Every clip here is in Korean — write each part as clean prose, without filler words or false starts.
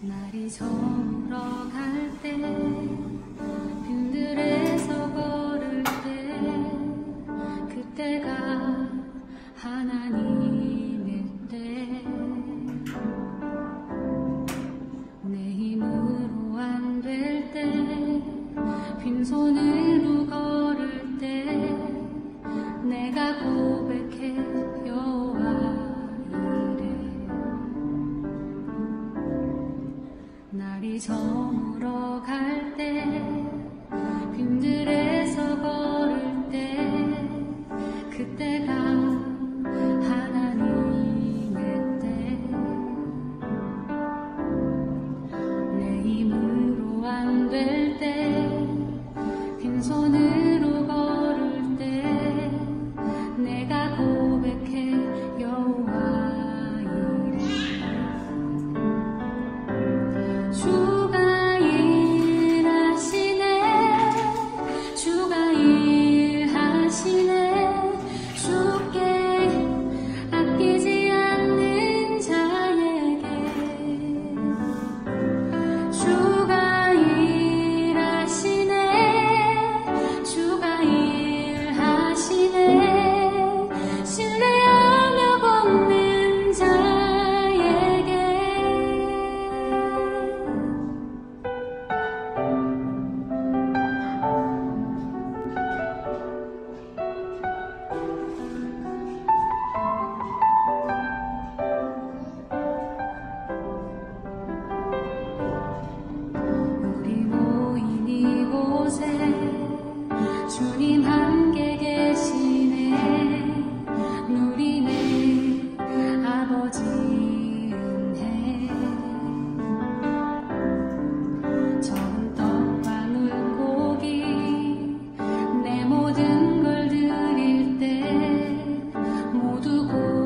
날이 저물어 갈 때 빈들에서 걸을 때 그때가 하나님의 때 내 힘으로 안 될 때 빈손으로 걸을 때 내가 고백해 여호와 날이 저물어 갈 때 빈들에서 걸을 때 그때가 하나님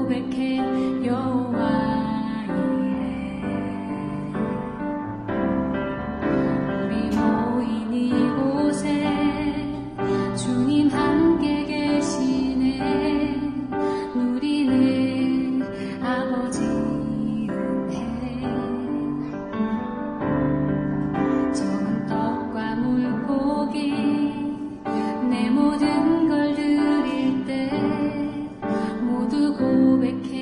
고백해 여호와 이래 우리 모인 이곳에 주님 함께 계시네 누리는 아버지 은혜 적은 떡과 물고기 내 모든 걸 드릴 때 모두 고백해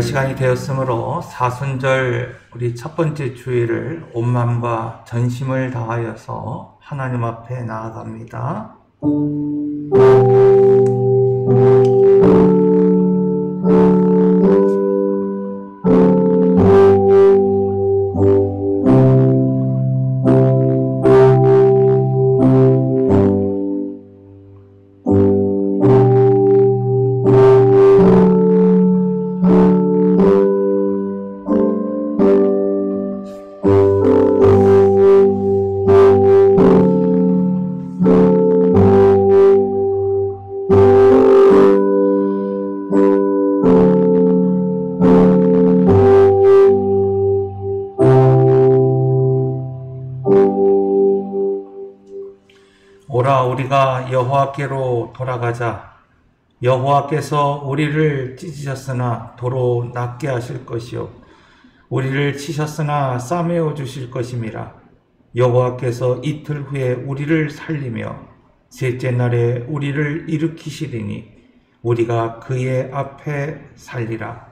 시간이 되었으므로 사순절 우리 첫 번째 주일을 온 마음과 전심을 다하여서 하나님 앞에 나아갑니다. 오라 우리가 여호와께로 돌아가자. 여호와께서 우리를 찢으셨으나 도로 낫게 하실 것이요 우리를 치셨으나 싸매어 주실 것임이라. 여호와께서 이틀 후에 우리를 살리며 셋째 날에 우리를 일으키시리니 우리가 그의 앞에 살리라.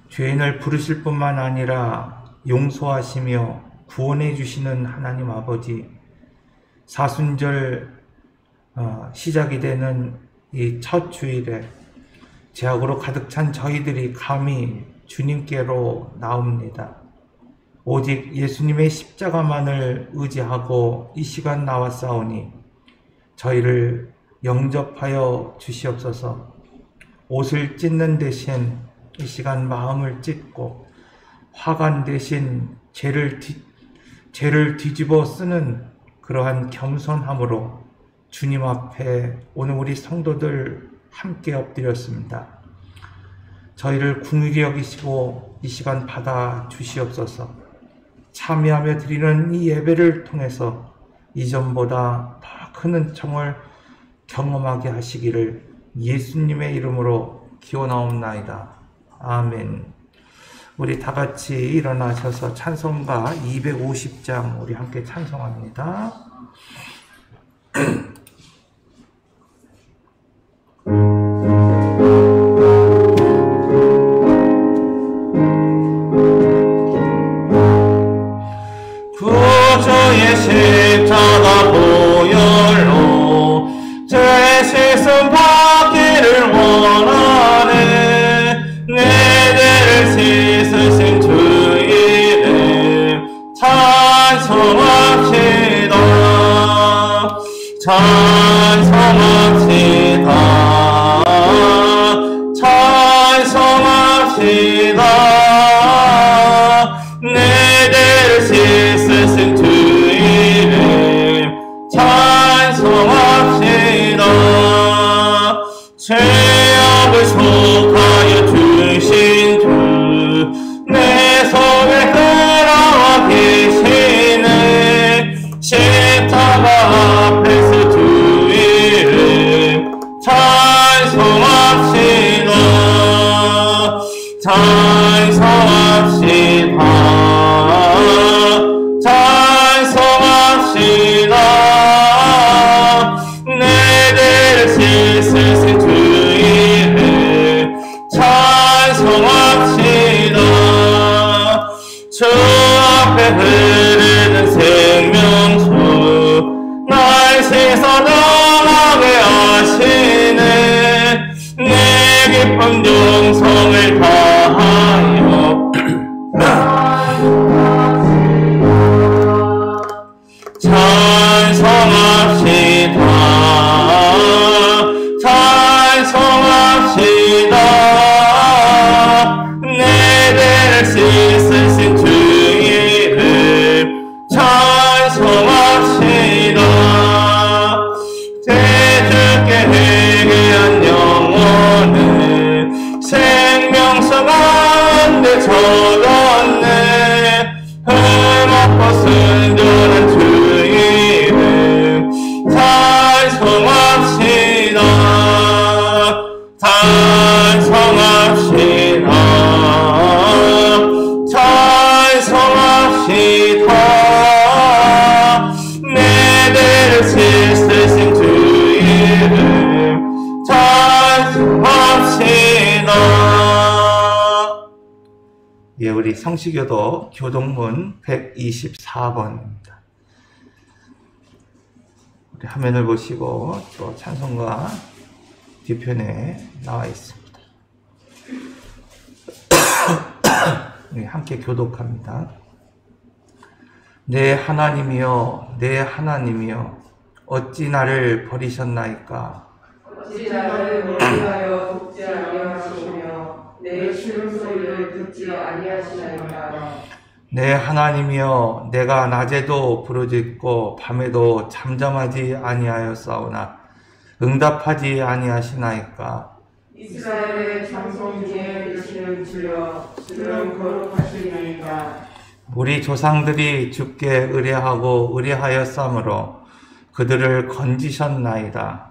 죄인을 부르실 뿐만 아니라 용서하시며 구원해 주시는 하나님 아버지, 사순절 시작이 되는 이 첫 주일에 죄악으로 가득 찬 저희들이 감히 주님께로 나옵니다. 오직 예수님의 십자가만을 의지하고 이 시간 나왔사오니 저희를 영접하여 주시옵소서. 옷을 찢는 대신 이 시간 마음을 찢고 화관 대신 죄를 뒤집어 쓰는 그러한 겸손함으로 주님 앞에 오늘 우리 성도들 함께 엎드렸습니다. 저희를 긍휼히 여기시고 이 시간 받아 주시옵소서. 참여하며 드리는 이 예배를 통해서 이전보다 더 큰 은총을 경험하게 하시기를 예수님의 이름으로 기원하옵나이다. 아멘. 우리 다 같이 일어나셔서 찬송가 250장 우리 함께 찬송합니다. 구주의 십자가 보혈로 죄 씻음 받기를 원하네. 내 죄를 씻으신 주 이름 찬송합시다. 찬송합시다. 찬송합시다. 내 죄를 씻으신 주 이름 찬송합시다. 죄악을 속하여 주신 주 내 손을 끌어와 계시네. 십자가 앞에서 주 이름 찬송합시다. 찬송합시다. 찬송합시다. 내 죄를 씻으신 주 이름 찬송합시다. 주 앞에 흐르는 생명수 날 씻어 떠나게 하시네. 내 깊은 영성을 다하여 찬송합시다. 찬송합시다. 내 죄를 씻으신 주 이름 찬송합시다. 죄주께 회개한 영혼은 생명수 가운데 적었네. 흠없고 순전한 주 이름 찬송합시다. 찬송합시다. 찬송합시다. 내 죄를 씻으신 주 이름 찬송합시다. 우리 성시교도 교동문 124번입니다. 우리 화면을 보시고 또 찬송가 뒤편에 나와 있습니다. 우리 함께 교독합니다. 내 하나님이여, 내 하나님이여, 어찌 나를 버리셨나이까? 어찌 나를 멀리하여 돕지 아니하시며 내 신음소리를 듣지 아니하시나이까? 내 하나님이여, 내가 낮에도 부르짖고 밤에도 잠잠하지 아니하였사오나 응답하지 아니하시나이까? 이스라엘의 장성 중에 계시는 주여, 주는 거룩하시나이까? 우리 조상들이 주께 의뢰하고 의뢰하였사므로 그들을 건지셨나이다.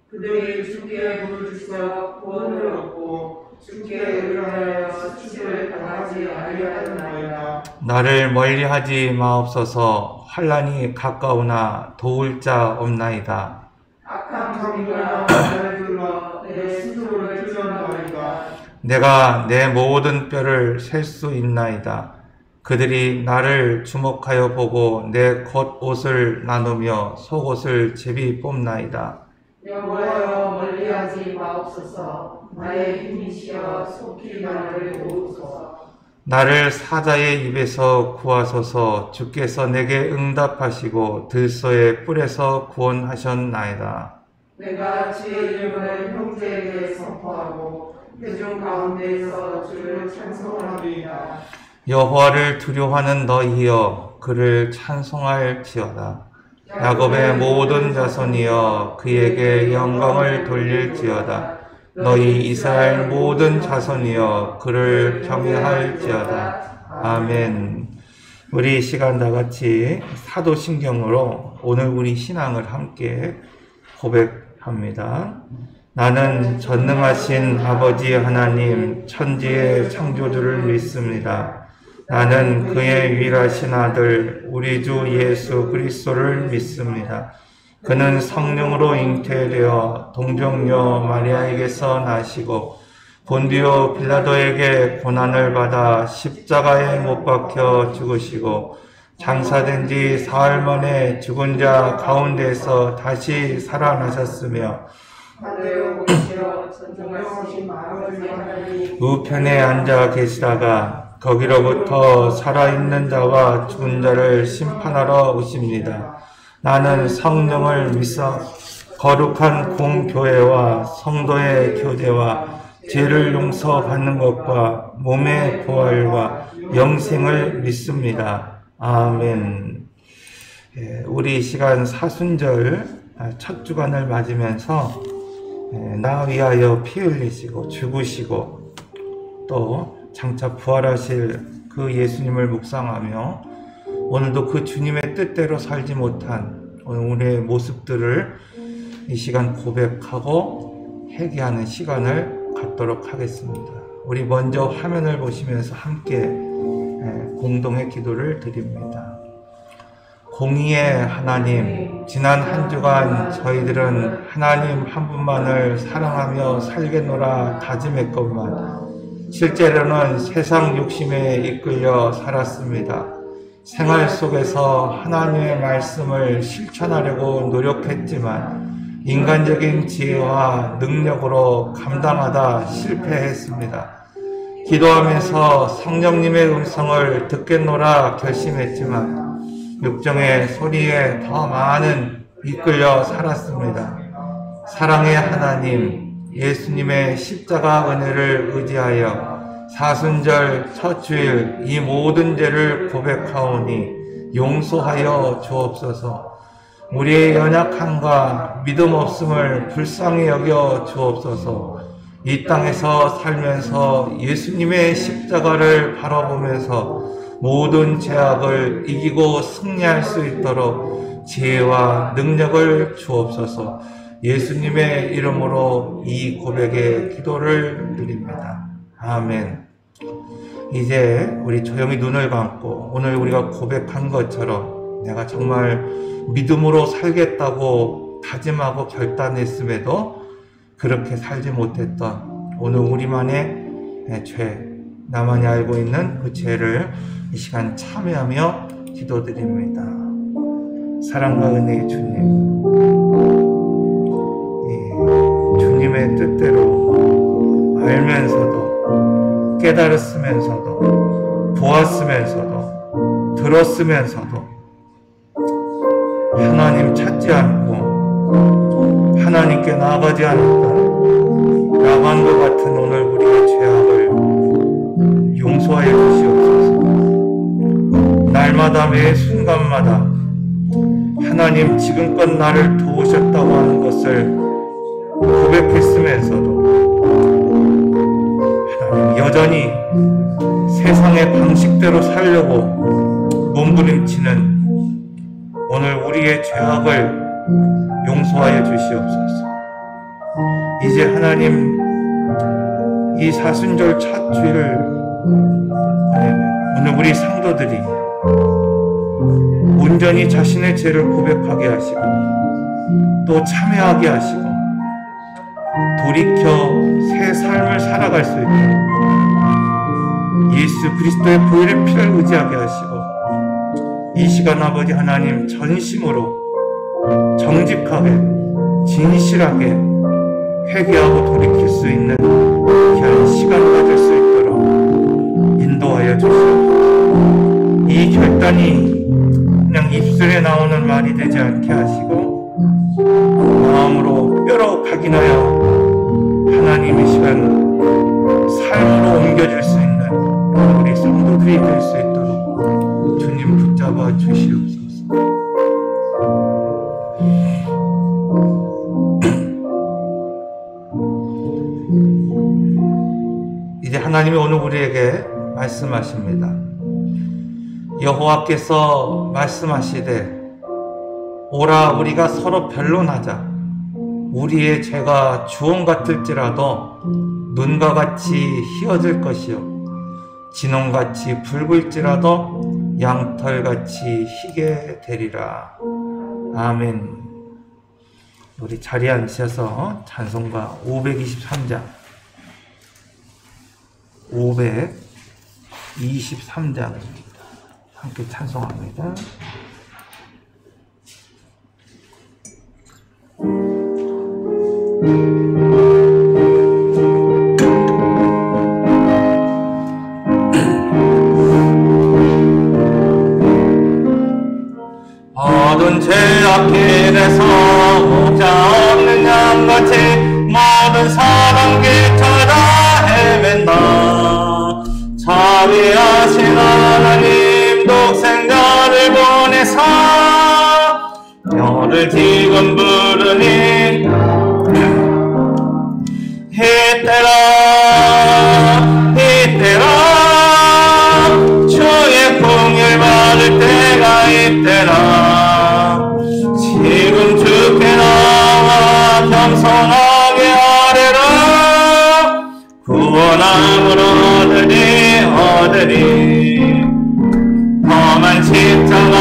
그들이 주께 부르짖어 구원을 얻고 주께 의뢰하여 수치를 당하지 아니하였나이다. 나를 멀리하지 마옵소서. 환난이 가까우나 도울 자 없나이다. 악한 검이가 나를 둘러 내 스스로를 찔러나이다. 내가 내 모든 뼈를 셀 수 있나이다. 그들이 나를 주목하여 보고 내 겉옷을 나누며 속옷을 제비 뽑나이다. 여호와여 멀리하지 마옵소서. 나의 힘이시여 속히 나를 도우소서. 나를 사자의 입에서 구하소서. 주께서 내게 응답하시고 들소의 뿔에서 구원하셨나이다. 내가 주의 이름을 형제에게 선포하고 회중 가운데에서 주를 찬송하리이다. 여호와를 두려워하는 너희여, 그를 찬송할지어다. 야곱의 모든 자손이여, 그에게 영광을 돌릴지어다. 너희 이스라엘 모든 자손이여, 그를 경외할지어다. 아멘. 우리 이 시간 다 같이 사도신경으로 오늘 우리 신앙을 함께 고백합니다. 나는 전능하신 아버지 하나님, 천지의 창조주를 믿습니다. 나는 그의 유일하신 아들 우리 주 예수 그리스도를 믿습니다. 그는 성령으로 잉태되어 동정녀 마리아에게서 나시고 본디오 빌라도에게 고난을 받아 십자가에 못 박혀 죽으시고 장사된 지 사흘 만에 죽은 자 가운데서 다시 살아나셨으며 하늘에 오시어 전능하신 아버지 하나님 우편에 앉아 계시다가 거기로부터 살아있는 자와 죽은 자를 심판하러 오십니다. 나는 성령을 믿어 거룩한 공교회와 성도의 교제와 죄를 용서받는 것과 몸의 부활과 영생을 믿습니다. 아멘. 우리 시간 사순절 첫 주간을 맞으면서 나 위하여 피 흘리시고 죽으시고 또 장차 부활하실 그 예수님을 묵상하며 오늘도 그 주님의 뜻대로 살지 못한 오늘의 모습들을 이 시간 고백하고 회개하는 시간을 갖도록 하겠습니다. 우리 먼저 화면을 보시면서 함께 공동의 기도를 드립니다. 공의의 하나님, 지난 한 주간 저희들은 하나님 한 분만을 사랑하며 살겠노라 다짐했건만 실제로는 세상 욕심에 이끌려 살았습니다. 생활 속에서 하나님의 말씀을 실천하려고 노력했지만 인간적인 지혜와 능력으로 감당하다 실패했습니다. 기도하면서 성령님의 음성을 듣겠노라 결심했지만 육정의 소리에 더 많은 이끌려 살았습니다. 사랑의 하나님, 예수님의 십자가 은혜를 의지하여 사순절 첫 주일 이 모든 죄를 고백하오니 용서하여 주옵소서. 우리의 연약함과 믿음 없음을 불쌍히 여겨 주옵소서. 이 땅에서 살면서 예수님의 십자가를 바라보면서 모든 죄악을 이기고 승리할 수 있도록 지혜와 능력을 주옵소서. 예수님의 이름으로 이 고백의 기도를 드립니다. 아멘. 이제 우리 조용히 눈을 감고 오늘 우리가 고백한 것처럼 내가 정말 믿음으로 살겠다고 다짐하고 결단했음에도 그렇게 살지 못했던 오늘 우리만의 죄, 나만이 알고 있는 그 죄를 이 시간 참여하며 기도드립니다. 사랑과 은혜의 주님, 주님의 뜻대로 알면서도 깨달았으면서도 보았으면서도 들었으면서도 하나님 찾지 않고 하나님께 나아가지 않았던 라반과 같은 오늘 우리의 죄악을 용서하여 주시옵소서. 날마다 매 순간마다 하나님 지금껏 나를 도우셨다고 하는 것을 고백했으면서도 하나님 여전히 세상의 방식대로 살려고 몸부림치는 오늘 우리의 죄악을 용서하여 주시옵소서. 이제 하나님 이 사순절 첫 주일을 오늘 우리 성도들이 온전히 자신의 죄를 고백하게 하시고 또 참회하게 하시고 돌이켜 새 삶을 살아갈 수 있도록 예수 그리스도의 보혈의 피를 의지하게 하시고 이 시간 아버지 하나님 전심으로 정직하게 진실하게 회개하고 돌이킬 수 있는 귀한 시간을 가질 수 있도록 인도하여 주시옵소서. 이 결단이 그냥 입술에 나오는 말이 되지 않게 하시고 마음으로 뼈로 각인하여 하나님의 시간 삶으로 옮겨질 수 있는 우리 성도들이 될 수 있도록 주님 붙잡아 주시옵소서. 이제 하나님이 오늘 우리에게 말씀하십니다. 여호와께서 말씀하시되 오라 우리가 서로 변론하자. 우리의 죄가 주홍 같을지라도 눈과 같이 희어질 것이요 진홍같이 붉을지라도 양털같이 희게 되리라. 아멘. 우리 자리에 앉으셔서 찬송가 523장 523장 함께 찬송합니다. 어두운 죄악 길에서 목자 없는 양같이 모든 사람 길 찾아 헤맨다. 자비하신 하나님 독생자를 보내사 너를 지금 부르니 이때라 이때라 주의 공을 받을 때가 이때라. 지금 주께 나와 겸손하게 아뢰라. 구원함을 얻으리 험한 십자가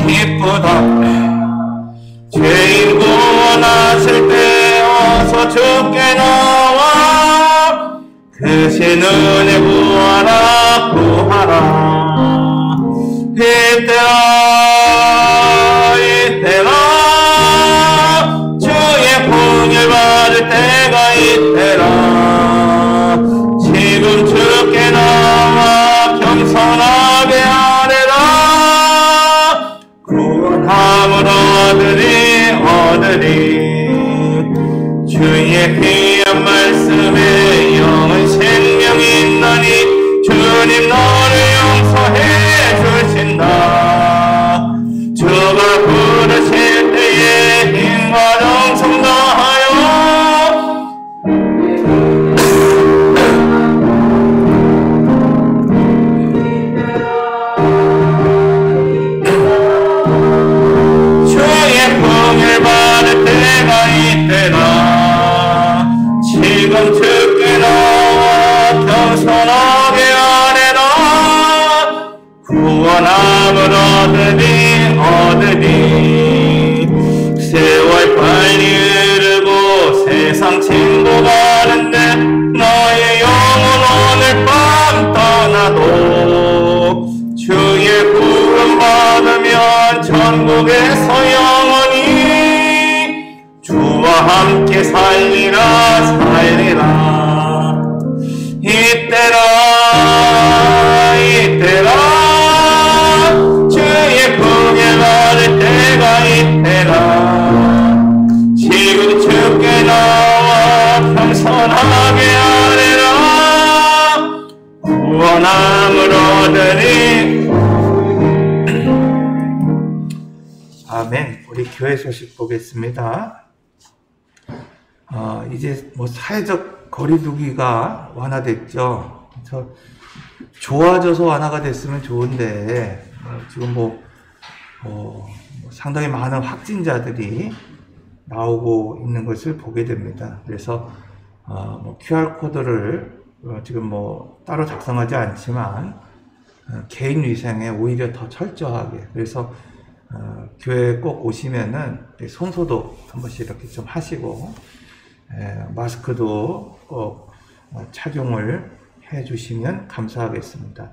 기쁘다. 죄인 구원하실 때 어서 주께 나와 그 신 은혜 구하라 구하라. 이때라 이때라 주의 공을 받을 때가 이때라. 지금 주께 나와 겸손하게 아뢰라. 구원함을 얻으리 주의 귀한 말씀에 영은 생명이 있나니 주님 너를 용서해 주신다. 주가 부르실 때에 힘과 정성 다하여 주의 품을 받을 때가 이때라. 지금 주께 나와 겸손하게 아뢰라. 구원함을 얻으리 세월 빨리 흐르고 천국에서 영원히 주와 함께 살리라 이때라 주의 풍에 받을 때가 이때라 지금 주께 나와 겸손하게 하리라 구원함을 얻으니. 아멘. 우리 교회 소식 보겠습니다. 이제 뭐 사회적 거리두기가 완화됐죠. 그래서 좋아져서 완화가 됐으면 좋은데 지금 상당히 많은 확진자들이 나오고 있는 것을 보게 됩니다. 그래서 QR코드를 지금 따로 작성하지 않지만 개인 위생에 오히려 더 철저하게, 그래서 교회에 꼭 오시면은 손소독 한 번씩 이렇게 좀 하시고 마스크도 꼭 착용을 해 주시면 감사하겠습니다.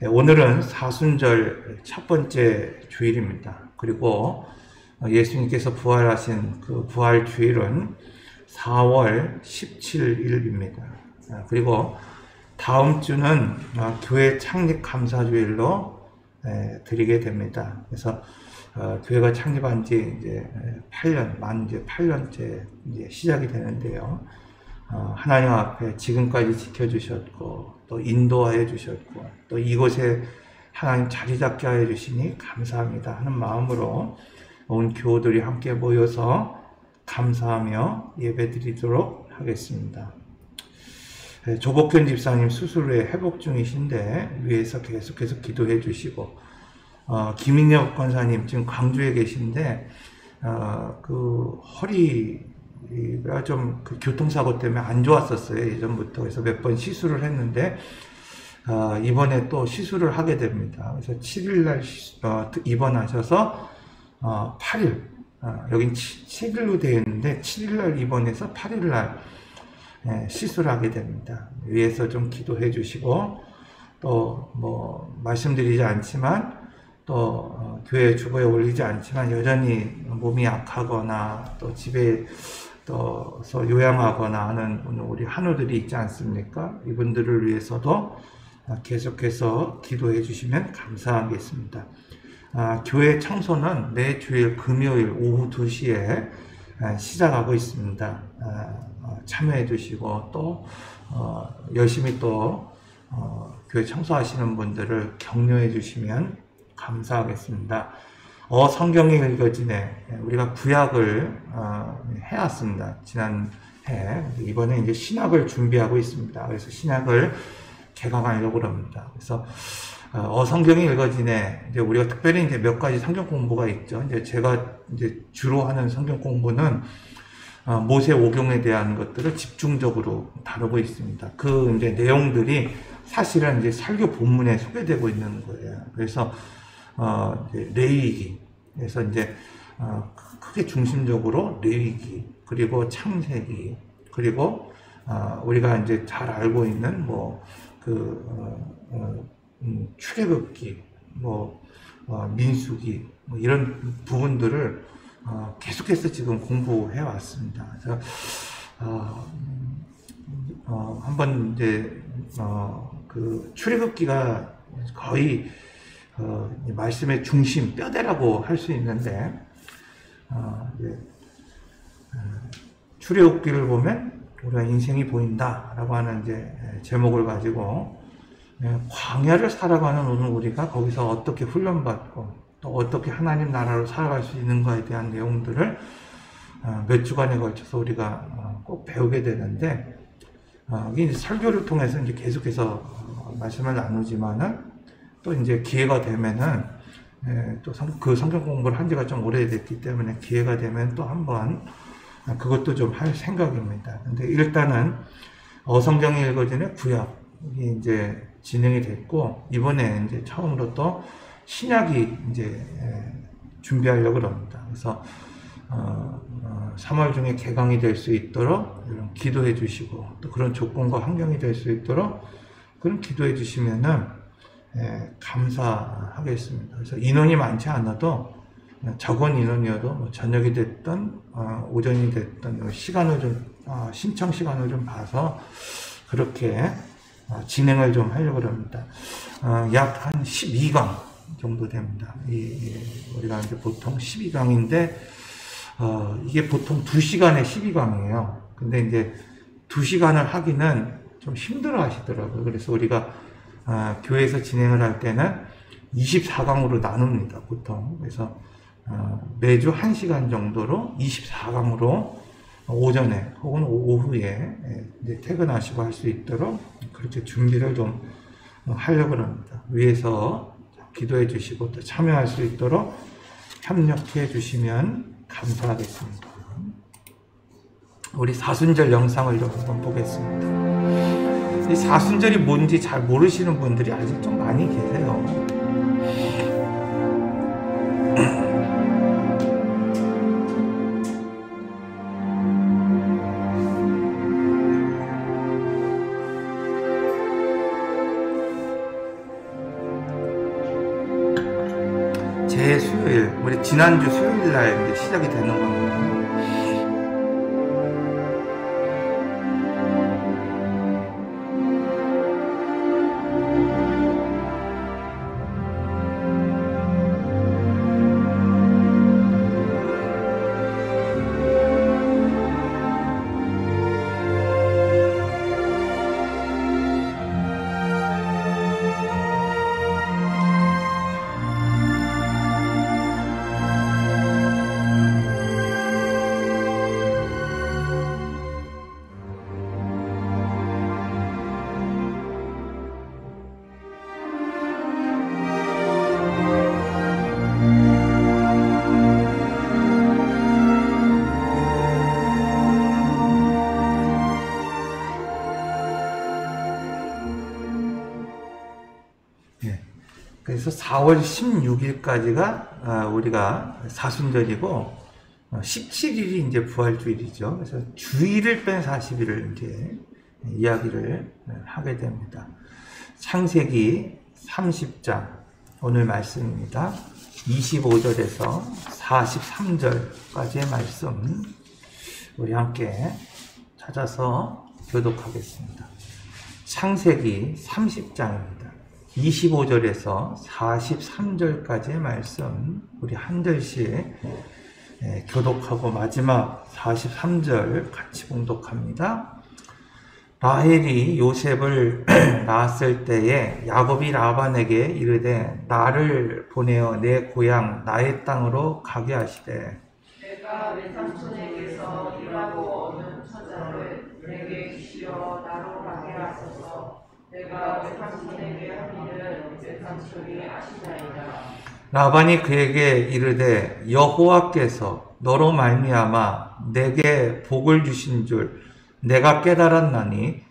오늘은 사순절 첫 번째 주일입니다. 그리고 예수님께서 부활하신 그 부활 주일은 4월 17일입니다. 그리고 다음 주는 교회 창립 감사주일로 드리게 됩니다. 그래서 교회가 창립한 지 이제 8년째 이제 시작이 되는데요. 하나님 앞에 지금까지 지켜주셨고, 또 인도하여 주셨고, 또 이곳에 하나님 자리 잡게 하여 주시니 감사합니다 하는 마음으로 온 교우들이 함께 모여서 감사하며 예배 드리도록 하겠습니다. 조복현 집사님 수술 후에 회복 중이신데 위에서 계속해서 기도해 주시고, 김인혁 권사님 지금 광주에 계신데 그 허리가 좀 그 교통사고 때문에 안 좋았었어요. 예전부터. 그래서 몇 번 시술을 했는데 이번에 또 시술을 하게 됩니다. 그래서 7일날 입원하셔서 8일, 여긴 7일로 되어 있는데 7일날 입원해서 8일날 시술하게 됩니다. 위에서 좀 기도해 주시고, 또 말씀드리지 않지만 또 교회 주보에 올리지 않지만 여전히 몸이 약하거나 또 집에 서 요양하거나 하는 우리 한우들이 있지 않습니까? 이분들을 위해서도 계속해서 기도해 주시면 감사하겠습니다. 교회 청소는 매 주일 금요일 오후 2시에 시작하고 있습니다. 참여해 주시고, 또 열심히 또 교회 청소하시는 분들을 격려해 주시면 감사하겠습니다. 성경이 읽어지네. 우리가 구약을 해왔습니다. 지난해. 이번에 이제 신약을 준비하고 있습니다. 그래서 신약을 개강하려고 합니다. 그래서 성경이 읽어지네. 이제 우리가 특별히 이제 몇 가지 성경 공부가 있죠. 이제 제가 이제 주로 하는 성경 공부는 모세 오경에 대한 것들을 집중적으로 다루고 있습니다. 그 이제 내용들이 사실은 이제 설교 본문에 소개되고 있는 거예요. 그래서 이제 레위기, 그래서 이제 크게 중심적으로 레위기, 그리고 창세기, 그리고 우리가 이제 잘 알고 있는 출애굽기, 민수기, 이런 부분들을 계속해서 지금 공부해 왔습니다. 그래서 한번 이제 그 출애굽기가 거의 말씀의 중심, 뼈대라고 할 수 있는데, 출애굽기를 보면 우리가 인생이 보인다라고 하는 이제 제목을 가지고 광야를 살아가는 오늘 우리가 거기서 어떻게 훈련받고 또 어떻게 하나님 나라로 살아갈 수 있는가에 대한 내용들을 몇 주간에 걸쳐서 우리가 꼭 배우게 되는데, 이게 이제 설교를 통해서 이제 계속해서 말씀을 나누지만은, 또 이제 기회가 되면은 또 그 성경 공부를 한 지가 좀 오래됐기 때문에 기회가 되면 또 한번 그것도 좀 할 생각입니다. 근데 일단은 성경이 읽어지는 구약이 이제 진행이 됐고, 이번에 이제 처음으로 또 신약이 이제 준비하려고 합니다. 그래서 3월 중에 개강이 될 수 있도록 이런 기도해 주시고, 또 그런 조건과 환경이 될 수 있도록 그런 기도해 주시면은 감사하겠습니다. 그래서 인원이 많지 않아도 적은 인원이어도 뭐 저녁이 됐든 오전이 됐든 시간을 좀 신청 시간을 좀 봐서 그렇게 진행을 좀 하려고 합니다. 약 한 12강 정도 됩니다. 우리가 이제 보통 12강인데 이게 보통 2시간에 12강이에요. 근데 이제 2시간을 하기는 좀 힘들어 하시더라고요. 그래서 우리가 교회에서 진행을 할 때는 24강으로 나눕니다, 보통. 그래서 매주 1시간 정도로 24강으로 오전에 혹은 오후에 이제 퇴근하시고 할 수 있도록 그렇게 준비를 좀 하려고 합니다. 위에서 기도해 주시고 또 참여할 수 있도록 협력해 주시면 감사하겠습니다. 우리 사순절 영상을 좀 한번 보겠습니다. 이 사순절이 뭔지 잘 모르시는 분들이 아직 좀 많이 계세요. 제 수요일, 우리 지난주 수요일 날 이제 시작이 되는 겁니다. 그래서 4월 16일까지가 우리가 사순절이고 17일이 이제 부활주일이죠. 그래서 주일을 뺀 40일을 이제 이야기를 하게 됩니다. 창세기 30장 오늘 말씀입니다. 25절에서 43절까지의 말씀 우리 함께 찾아서 교독하겠습니다. 창세기 30장입니다. 25절에서 43절까지의 말씀 우리 한 절씩 교독하고 마지막 43절 같이 봉독합니다. 라헬이 요셉을 낳았을 때에 야곱이 라반에게 이르되 나를 보내어 내 고향 나의 땅으로 가게 하시되 내가 외삼촌에게서 일하고 얻은 처자를 내게 주시어 나로 가게 하소서. 내가 외삼촌에게 하기를 외삼촌이 아시나이다. 라반이 그에게 이르되 여호와께서 너로 말미암아 내게 복을 주신 줄 내가 깨달았나니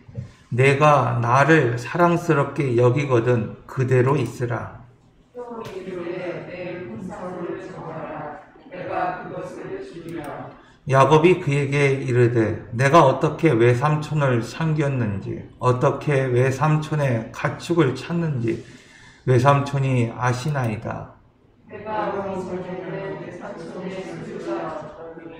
내가 나를 사랑스럽게 여기거든 그대로 있으라. 또 이르되 내 품삯을 정하라. 내가 그것을 주리라. 야곱이 그에게 이르되 내가 어떻게 외삼촌을 섬겼는지 어떻게 외삼촌의 가축을 찾는지 외삼촌이 아시나이다. 내가 너희 전에는 외삼촌의 수주가 없더니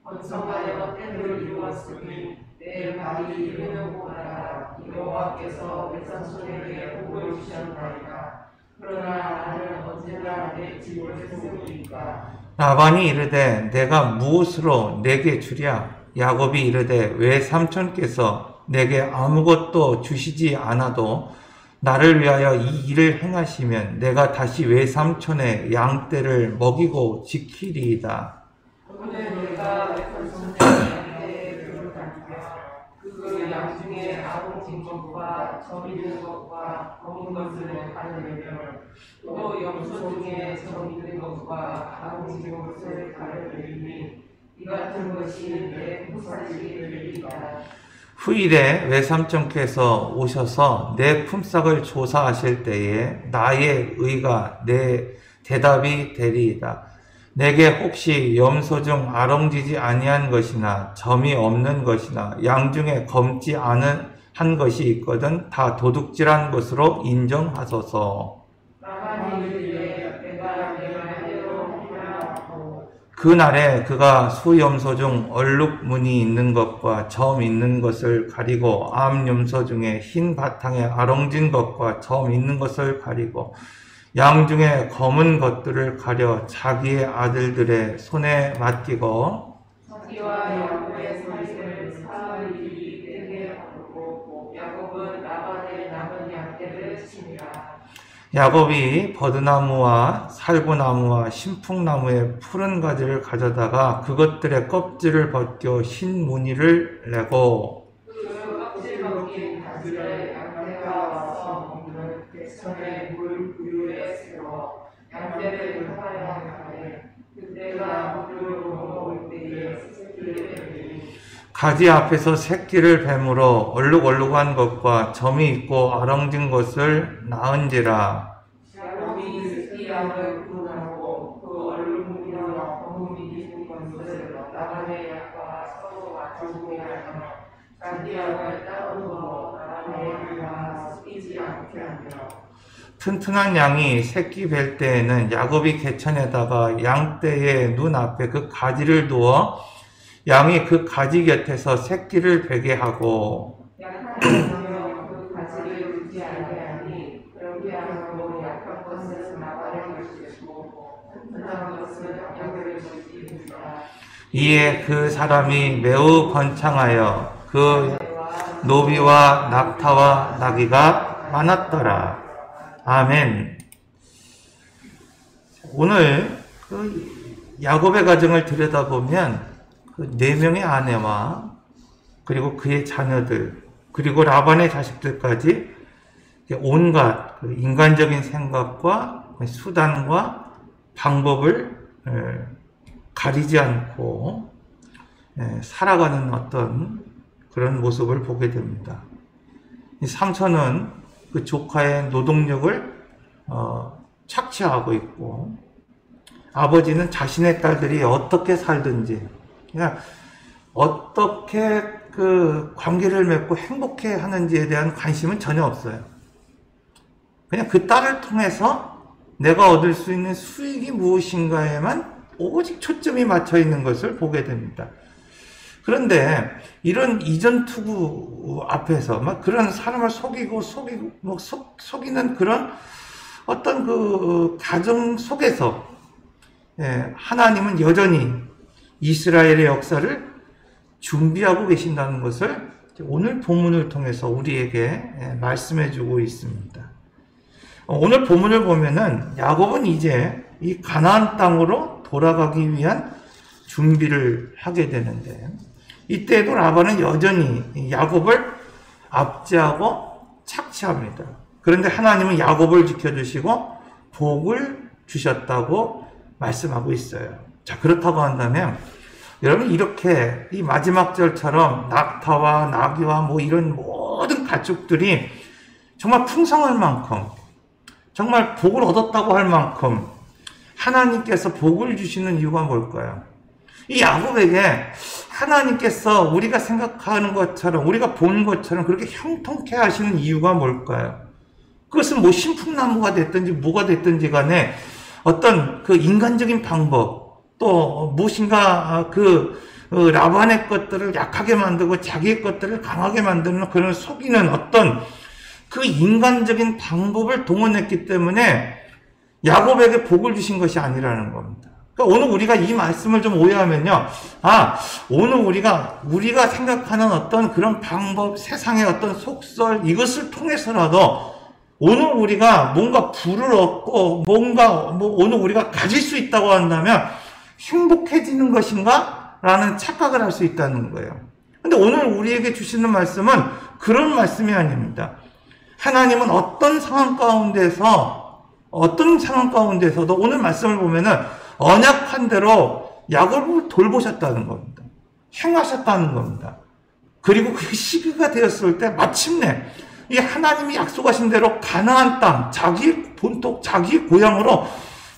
번성하여 때를 이루었으니 내 말이 이르려고 하라. 여호와께서 외삼촌에게 복을 주셨나이다. 그러나 나는 언제나 내 집을 세우리까. 라반이 이르되 내가 무엇으로 내게 주랴? 야곱이 이르되 외삼촌께서 내게 아무것도 주시지 않아도 나를 위하여 이 일을 행하시면 내가 다시 외삼촌의 양떼를 먹이고 지키리이다. 오늘 내가 외삼촌의 양떼에 그를 담겨 그 양 중에 아동진 것과 점 있는 것과 검은 것을 가르려면 또 염소 중에 점 있는 것과 아동진 것을 가르리니 이 같은 것이 내 품삯이 되리이다. 후일에 외삼촌께서 오셔서 내 품삯을 조사하실 때에 나의 의가 내 대답이 되리이다. 내게 혹시 염소 중 아롱지지 아니한 것이나 점이 없는 것이나 양 중에 검지 않은 한 것이 있거든 다 도둑질한 것으로 인정하소서. 라반이 이르되 내가 내 말대로 하리라. 그날에 그가 수염소 중 얼룩무늬 있는 것과 점 있는 것을 가리고 암염소 중에 흰 바탕에 아롱진 것과 점 있는 것을 가리고 양 중에 검은 것들을 가려 자기의 아들들의 손에 맡기고 자기와 야곱의 소리를 사흘이 되게 하고 야곱은 라반의 남은 양떼를 치니라. 야곱이 버드나무와 살구나무와 신풍나무의 푸른 가지를 가져다가 그것들의 껍질을 벗겨 흰 무늬를 내고 그 껍질 벗긴 가지를 양떼가 와서 먹는 백천의 물 부유에 세워 양떼를 하여 가되 그때가 물을 먹을 때에 새끼를 베니 가지 앞에서 새끼를 뱀으로 얼룩얼룩한 것과 점이 있고 아렁진 것을 낳은지라. 야곱이 새끼 양을 구분하고 그 얼룩무늬와 거름이 있는 것을 라반의 양과 서로 맞추게 하며 자기 양을 따로 두어 라반의 양과 섞이지 않게 하며 튼튼한 양이 새끼 뵐 때에는 야곱이 개천에다가 양떼의 눈앞에 그 가지를 두어 양이 그 가지 곁에서 새끼를 베게 하고 약한 자며 그 가지를 두지 않게 하니 그렇게 함으로 약한 것은 라반의 것이고 튼튼한 것은 야곱의 것이니라. 이에 그 사람이 매우 번창하여 그 노비와 낙타와 나귀가 많았더라. 아멘. 오늘 그 야곱의 가정을 들여다보면 그 4명의 아내와 그리고 그의 자녀들 그리고 라반의 자식들까지 온갖 그 인간적인 생각과 수단과 방법을 가리지 않고 살아가는 어떤 그런 모습을 보게 됩니다. 이 삼손은 그 조카의 노동력을 착취하고 있고 아버지는 자신의 딸들이 어떻게 살든지 그냥 어떻게 그 관계를 맺고 행복해 하는지에 대한 관심은 전혀 없어요. 그냥 그 딸을 통해서 내가 얻을 수 있는 수익이 무엇인가에만 오직 초점이 맞춰 있는 것을 보게 됩니다. 그런데 이런 이전 투구 앞에서 막 그런 사람을 속이고 속이는 그런 어떤 그 가정 속에서 하나님은 여전히 이스라엘의 역사를 준비하고 계신다는 것을 오늘 본문을 통해서 우리에게 말씀해 주고 있습니다. 오늘 본문을 보면은 야곱은 이제 이 가나안 땅으로 돌아가기 위한 준비를 하게 되는데 이때에도 라반은 여전히 야곱을 압제하고 착취합니다. 그런데 하나님은 야곱을 지켜주시고 복을 주셨다고 말씀하고 있어요. 자, 그렇다고 한다면 여러분 이렇게 이 마지막 절처럼 낙타와 나귀와 뭐 이런 모든 가축들이 정말 풍성할 만큼 정말 복을 얻었다고 할 만큼 하나님께서 복을 주시는 이유가 뭘까요? 이 야곱에게 하나님께서 우리가 생각하는 것처럼 우리가 본 것처럼 그렇게 형통케 하시는 이유가 뭘까요? 그것은 뭐 신풍나무가 됐든지 뭐가 됐든지 간에 어떤 그 인간적인 방법 또 무엇인가 그 라반의 것들을 약하게 만들고 자기의 것들을 강하게 만드는 그런 속이는 어떤 그 인간적인 방법을 동원했기 때문에 야곱에게 복을 주신 것이 아니라는 겁니다. 그러니까 오늘 우리가 이 말씀을 좀 오해하면요. 오늘 우리가 생각하는 어떤 그런 방법, 세상의 어떤 속설, 이것을 통해서라도 오늘 우리가 뭔가 부를 얻고 오늘 우리가 가질 수 있다고 한다면 행복해지는 것인가? 라는 착각을 할 수 있다는 거예요. 근데 오늘 우리에게 주시는 말씀은 그런 말씀이 아닙니다. 하나님은 어떤 상황 가운데서도 오늘 말씀을 보면은 언약한 대로 야곱을 돌보셨다는 겁니다. 행하셨다는 겁니다. 그리고 그 시기가 되었을 때 마침내 이 하나님이 약속하신 대로 가나안 땅, 자기의 본토, 자기의 고향으로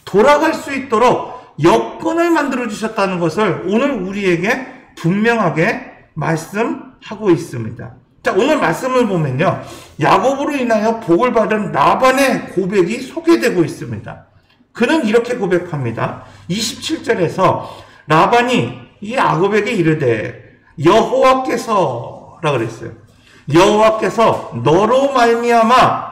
돌아갈 수 있도록 여건을 만들어 주셨다는 것을 오늘 우리에게 분명하게 말씀하고 있습니다. 자, 오늘 말씀을 보면요. 야곱으로 인하여 복을 받은 라반의 고백이 소개되고 있습니다. 그는 이렇게 고백합니다. 27절에서 라반이 이 야곱에게 이르되 여호와께서라 그랬어요. 여호와께서 너로 말미암아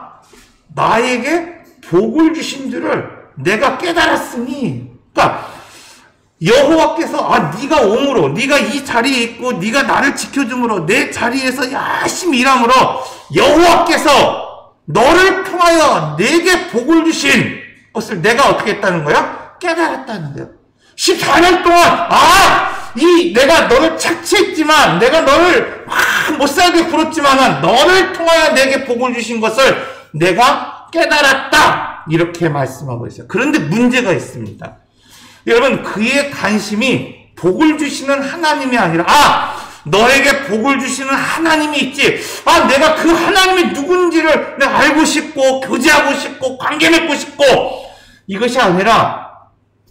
나에게 복을 주신 줄을 내가 깨달았으니. 그러니까 여호와께서 네가 옴으로, 네가 이 자리에 있고 네가 나를 지켜줌으로, 내 자리에서 열심히 일함으로 여호와께서 너를 통하여 내게 복을 주신 것을 내가 어떻게 했다는 거야? 깨달았다는 거야. 14년 동안 내가 너를 착취했지만, 내가 너를 못살게 굴었지만 너를 통하여 내게 복을 주신 것을 내가 깨달았다, 이렇게 말씀하고 있어요. 그런데 문제가 있습니다. 여러분, 그의 관심이 복을 주시는 하나님이 아니라 너에게 복을 주시는 하나님이 있지, 내가 그 하나님이 누군지를 내가 알고 싶고 교제하고 싶고 관계 맺고 싶고, 이것이 아니라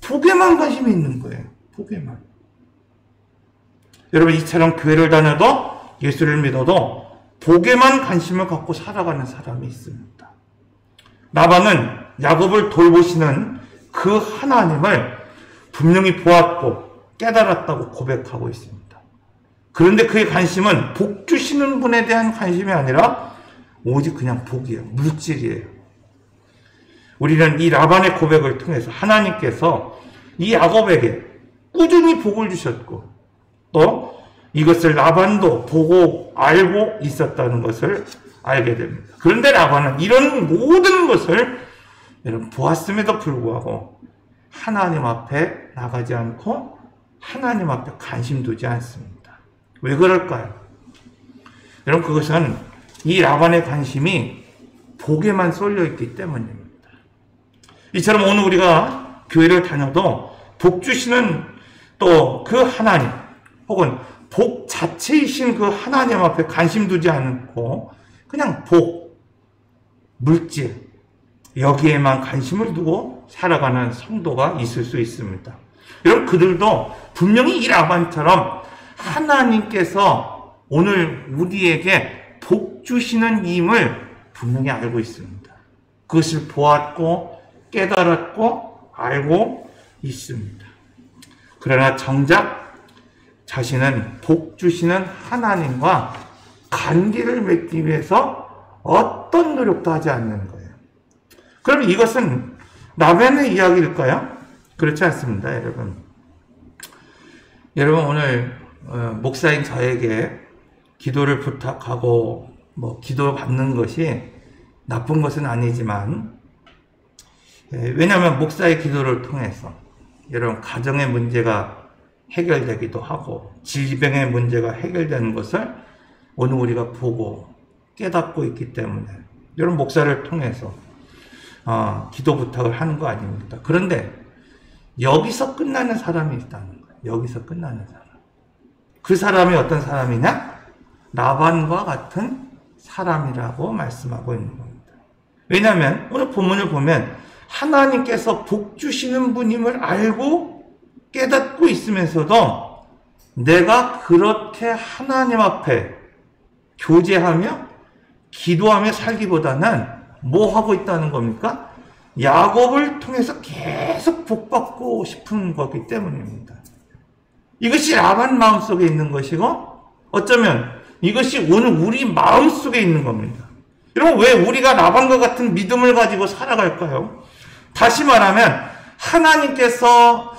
복에만 관심이 있는 거예요. 복에만. 여러분, 이처럼 교회를 다녀도 예수를 믿어도 복에만 관심을 갖고 살아가는 사람이 있습니다. 라반은 야곱을 돌보시는 그 하나님을 분명히 보았고 깨달았다고 고백하고 있습니다. 그런데 그의 관심은 복 주시는 분에 대한 관심이 아니라 오직 그냥 복이에요. 물질이에요. 우리는 이 라반의 고백을 통해서 하나님께서 이 야곱에게 꾸준히 복을 주셨고 또 이것을 라반도 보고 알고 있었다는 것을 알게 됩니다. 그런데 라반은 이런 모든 것을 여러분 보았음에도 불구하고 하나님 앞에 나가지 않고 하나님 앞에 관심 두지 않습니다. 왜 그럴까요? 여러분, 그것은 이 라반의 관심이 복에만 쏠려 있기 때문입니다. 이처럼 오늘 우리가 교회를 다녀도 복 주시는 또 그 하나님 혹은 복 자체이신 그 하나님 앞에 관심 두지 않고 그냥 복, 물질, 여기에만 관심을 두고 살아가는 성도가 있을 수 있습니다. 여러분, 그들도 분명히 이 라반처럼 하나님께서 오늘 우리에게 복 주시는 임을 분명히 알고 있습니다. 그것을 보았고 깨달았고 알고 있습니다. 그러나 정작 자신은 복 주시는 하나님과 관계를 맺기 위해서 어떤 노력도 하지 않는 거예요. 그럼 이것은 라반의 이야기일까요? 그렇지 않습니다, 여러분. 여러분, 오늘 목사인 저에게 기도를 부탁하고 기도 받는 것이 나쁜 것은 아니지만, 왜냐하면 목사의 기도를 통해서 여러분 가정의 문제가 해결되기도 하고 질병의 문제가 해결되는 것을 오늘 우리가 보고 깨닫고 있기 때문에 여러분 목사를 통해서 기도 부탁을 하는 거 아닙니까? 그런데 여기서 끝나는 사람이 있다는 거예요. 여기서 끝나는 사람. 그 사람이 어떤 사람이냐? 라반과 같은 사람이라고 말씀하고 있는 겁니다. 왜냐하면 오늘 본문을 보면 하나님께서 복 주시는 분임을 알고 깨닫고 있으면서도 내가 그렇게 하나님 앞에 교제하며 기도하며 살기보다는 뭐 하고 있다는 겁니까? 야곱을 통해서 계속 복받고 싶은 거기 때문입니다. 이것이 라반 마음속에 있는 것이고 어쩌면 이것이 오늘 우리 마음속에 있는 겁니다. 여러분, 왜 우리가 라반과 같은 믿음을 가지고 살아갈까요? 다시 말하면 하나님께서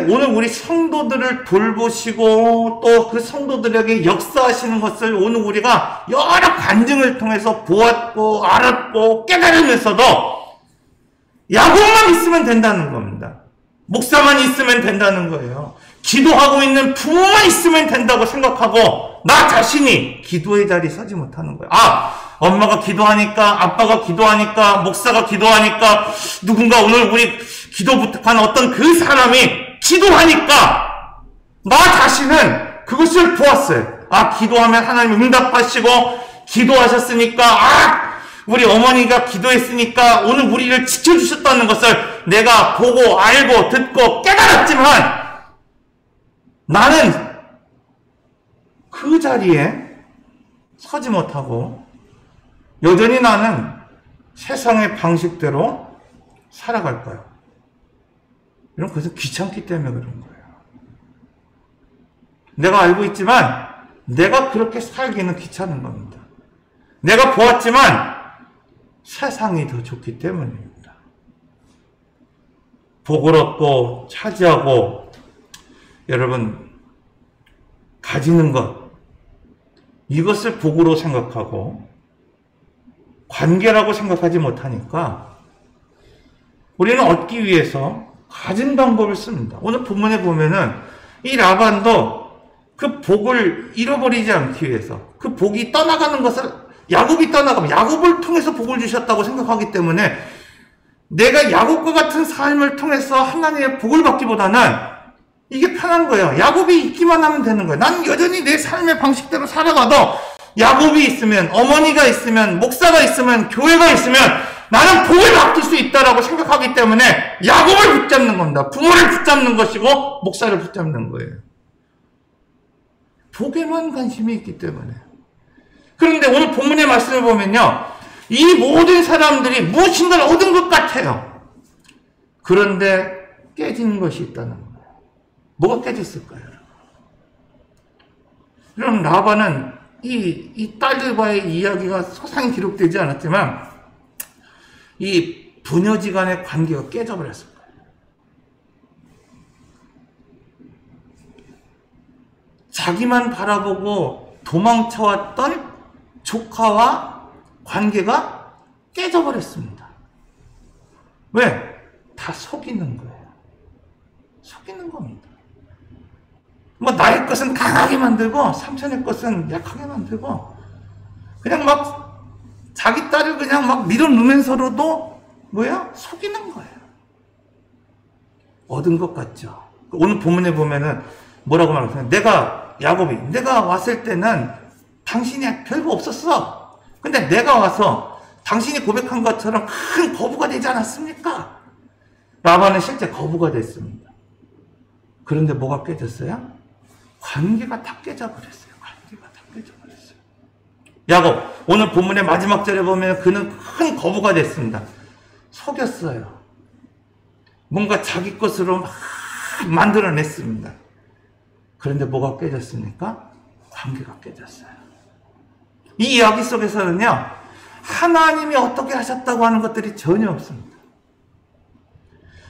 오늘 우리 성도들을 돌보시고 또 그 성도들에게 역사하시는 것을 오늘 우리가 여러 간증을 통해서 보았고 알았고 깨달으면서도 야곱만 있으면 된다는 겁니다. 목사만 있으면 된다는 거예요. 기도하고 있는 부모만 있으면 된다고 생각하고 나 자신이 기도의 자리에 서지 못하는 거예요. 엄마가 기도하니까, 아빠가 기도하니까, 목사가 기도하니까, 누군가 오늘 우리 기도 부탁하는 어떤 그 사람이 기도하니까 나 자신은 그것을 보았어요. 기도하면 하나님 응답하시고 기도하셨으니까, 우리 어머니가 기도했으니까 오늘 우리를 지켜주셨다는 것을 내가 보고 알고 듣고 깨달았지만 나는 그 자리에 서지 못하고 여전히 나는 세상의 방식대로 살아갈 거예요. 이런 것은 귀찮기 때문에 그런 거예요. 내가 알고 있지만 내가 그렇게 살기는 귀찮은 겁니다. 내가 보았지만 세상이 더 좋기 때문입니다. 복을 얻고 차지하고 여러분 가지는 것, 이것을 복으로 생각하고 관계라고 생각하지 못하니까 우리는 얻기 위해서 가진 방법을 씁니다. 오늘 본문에 보면은 이 라반도 그 복을 잃어버리지 않기 위해서 그 복이 떠나가는 것을 야곱이 떠나가면 야곱을 통해서 복을 주셨다고 생각하기 때문에 내가 야곱과 같은 삶을 통해서 하나님의 복을 받기보다는 이게 편한 거예요. 야곱이 있기만 하면 되는 거예요. 나는 여전히 내 삶의 방식대로 살아가도 야곱이 있으면, 어머니가 있으면, 목사가 있으면, 교회가 있으면 나는 복을 받을 수 있다라고 생각하기 때문에 야곱을 붙잡는 겁니다. 부모를 붙잡는 것이고 목사를 붙잡는 거예요. 복에만 관심이 있기 때문에. 그런데 오늘 본문의 말씀을 보면요, 이 모든 사람들이 무엇인가를 얻은 것 같아요. 그런데 깨진 것이 있다는 거예요. 뭐가 깨졌을까요? 그럼 라반은 이 딸들과의 이야기가 소상히 기록되지 않았지만 이 부녀지간의 관계가 깨져버렸을 거예요. 자기만 바라보고 도망쳐왔던 조카와 관계가 깨져버렸습니다. 왜? 다 속이는 거예요. 속이는 겁니다. 뭐 나의 것은 강하게 만들고 삼촌의 것은 약하게 만들고 그냥 막 자기 딸을 그냥 막 밀어넣으면서로도 뭐야? 속이는 거예요. 얻은 것 같죠. 오늘 본문에 보면은 뭐라고 말하면 야곱이 내가 왔을 때는 당신이 별거 없었어. 근데 내가 와서 당신이 고백한 것처럼 큰 거부가 되지 않았습니까? 라반은 실제 거부가 됐습니다. 그런데 뭐가 깨졌어요? 관계가 다 깨져버렸어요. 관계가 다 깨져버렸어요. 야곱, 오늘 본문의 마지막 절에 보면 그는 큰 거부가 됐습니다. 속였어요. 뭔가 자기 것으로 막 만들어냈습니다. 그런데 뭐가 깨졌습니까? 관계가 깨졌어요. 이 이야기 속에서는요, 하나님이 어떻게 하셨다고 하는 것들이 전혀 없습니다.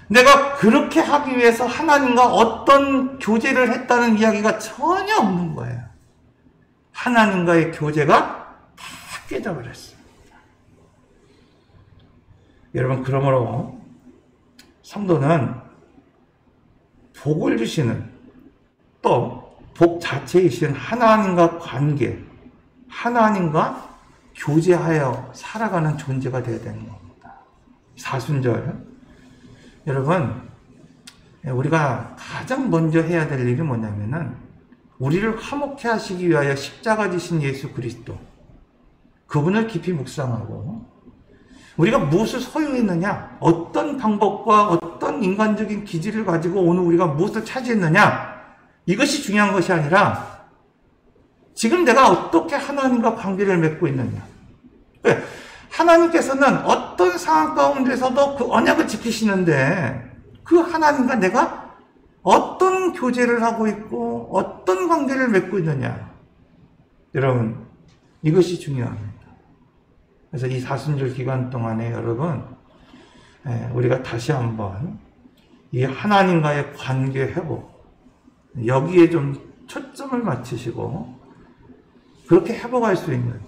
내가 그렇게 하기 위해서 하나님과 어떤 교제를 했다는 이야기가 전혀 없는 거예요. 하나님과의 교제가 다 깨져버렸습니다. 여러분, 그러므로 성도는 복을 주시는 또 복 자체이신 하나님과 관계, 하나님과 교제하여 살아가는 존재가 되어야 되는 겁니다. 사순절, 여러분, 우리가 가장 먼저 해야 될 일이 뭐냐면은 우리를 화목케 하시기 위하여 십자가 지신 예수 그리스도, 그분을 깊이 묵상하고 우리가 무엇을 소유했느냐, 어떤 방법과 어떤 인간적인 기질을 가지고 오늘 우리가 무엇을 차지했느냐, 이것이 중요한 것이 아니라 지금 내가 어떻게 하나님과 관계를 맺고 있느냐. 하나님께서는 어떤 상황 가운데서도 그 언약을 지키시는데 그 하나님과 내가 어떤 교제를 하고 있고 어떤 관계를 맺고 있느냐. 여러분, 이것이 중요합니다. 그래서 이 사순절 기간 동안에 여러분, 우리가 다시 한번 이 하나님과의 관계 회복, 여기에 좀 초점을 맞추시고 그렇게 회복할 수 있는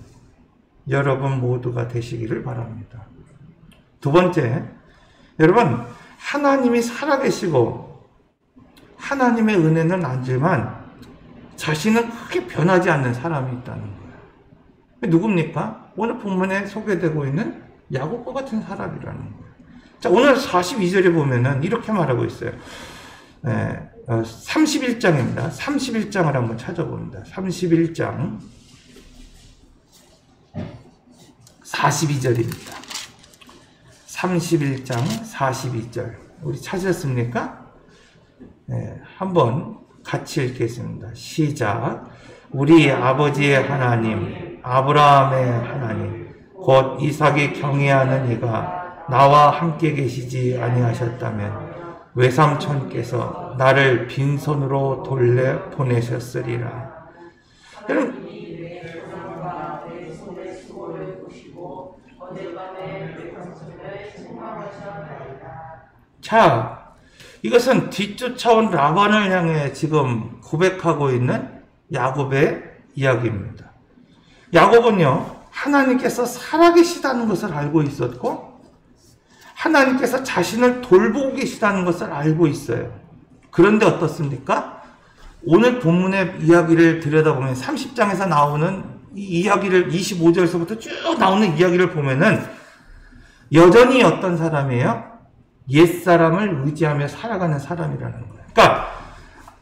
여러분 모두가 되시기를 바랍니다. 두 번째, 여러분, 하나님이 살아계시고 하나님의 은혜는 알지만 자신은 크게 변하지 않는 사람이 있다는 거예요. 누굽니까? 오늘 본문에 소개되고 있는 야곱과 같은 사람이라는 거예요. 자, 오늘 42절에 보면은 이렇게 말하고 있어요. 31장입니다. 31장을 한번 찾아봅니다. 31장 42절입니다. 31장 42절. 우리 찾으셨습니까? 한번 같이 읽겠습니다. 시작. 우리 아버지의 하나님, 아브라함의 하나님, 곧 이삭이 경외하는 이가 나와 함께 계시지 아니하셨다면 외삼촌께서 나를 빈손으로 돌려 보내셨으리라. 여러분, 내 손의 수고를 보시고 어젯밤에 내 삼촌을 책망하셨나이다. 자, 이것은 뒤쫓아온 라반을 향해 지금 고백하고 있는 야곱의 이야기입니다. 야곱은요, 하나님께서 살아계시다는 것을 알고 있었고 하나님께서 자신을 돌보고 계시다는 것을 알고 있어요. 그런데 어떻습니까? 오늘 본문의 이야기를 들여다보면 30장에서 나오는 이 이야기를 25절에서부터 쭉 나오는 이야기를 보면은 여전히 어떤 사람이에요? 옛사람을 의지하며 살아가는 사람이라는 거예요. 그러니까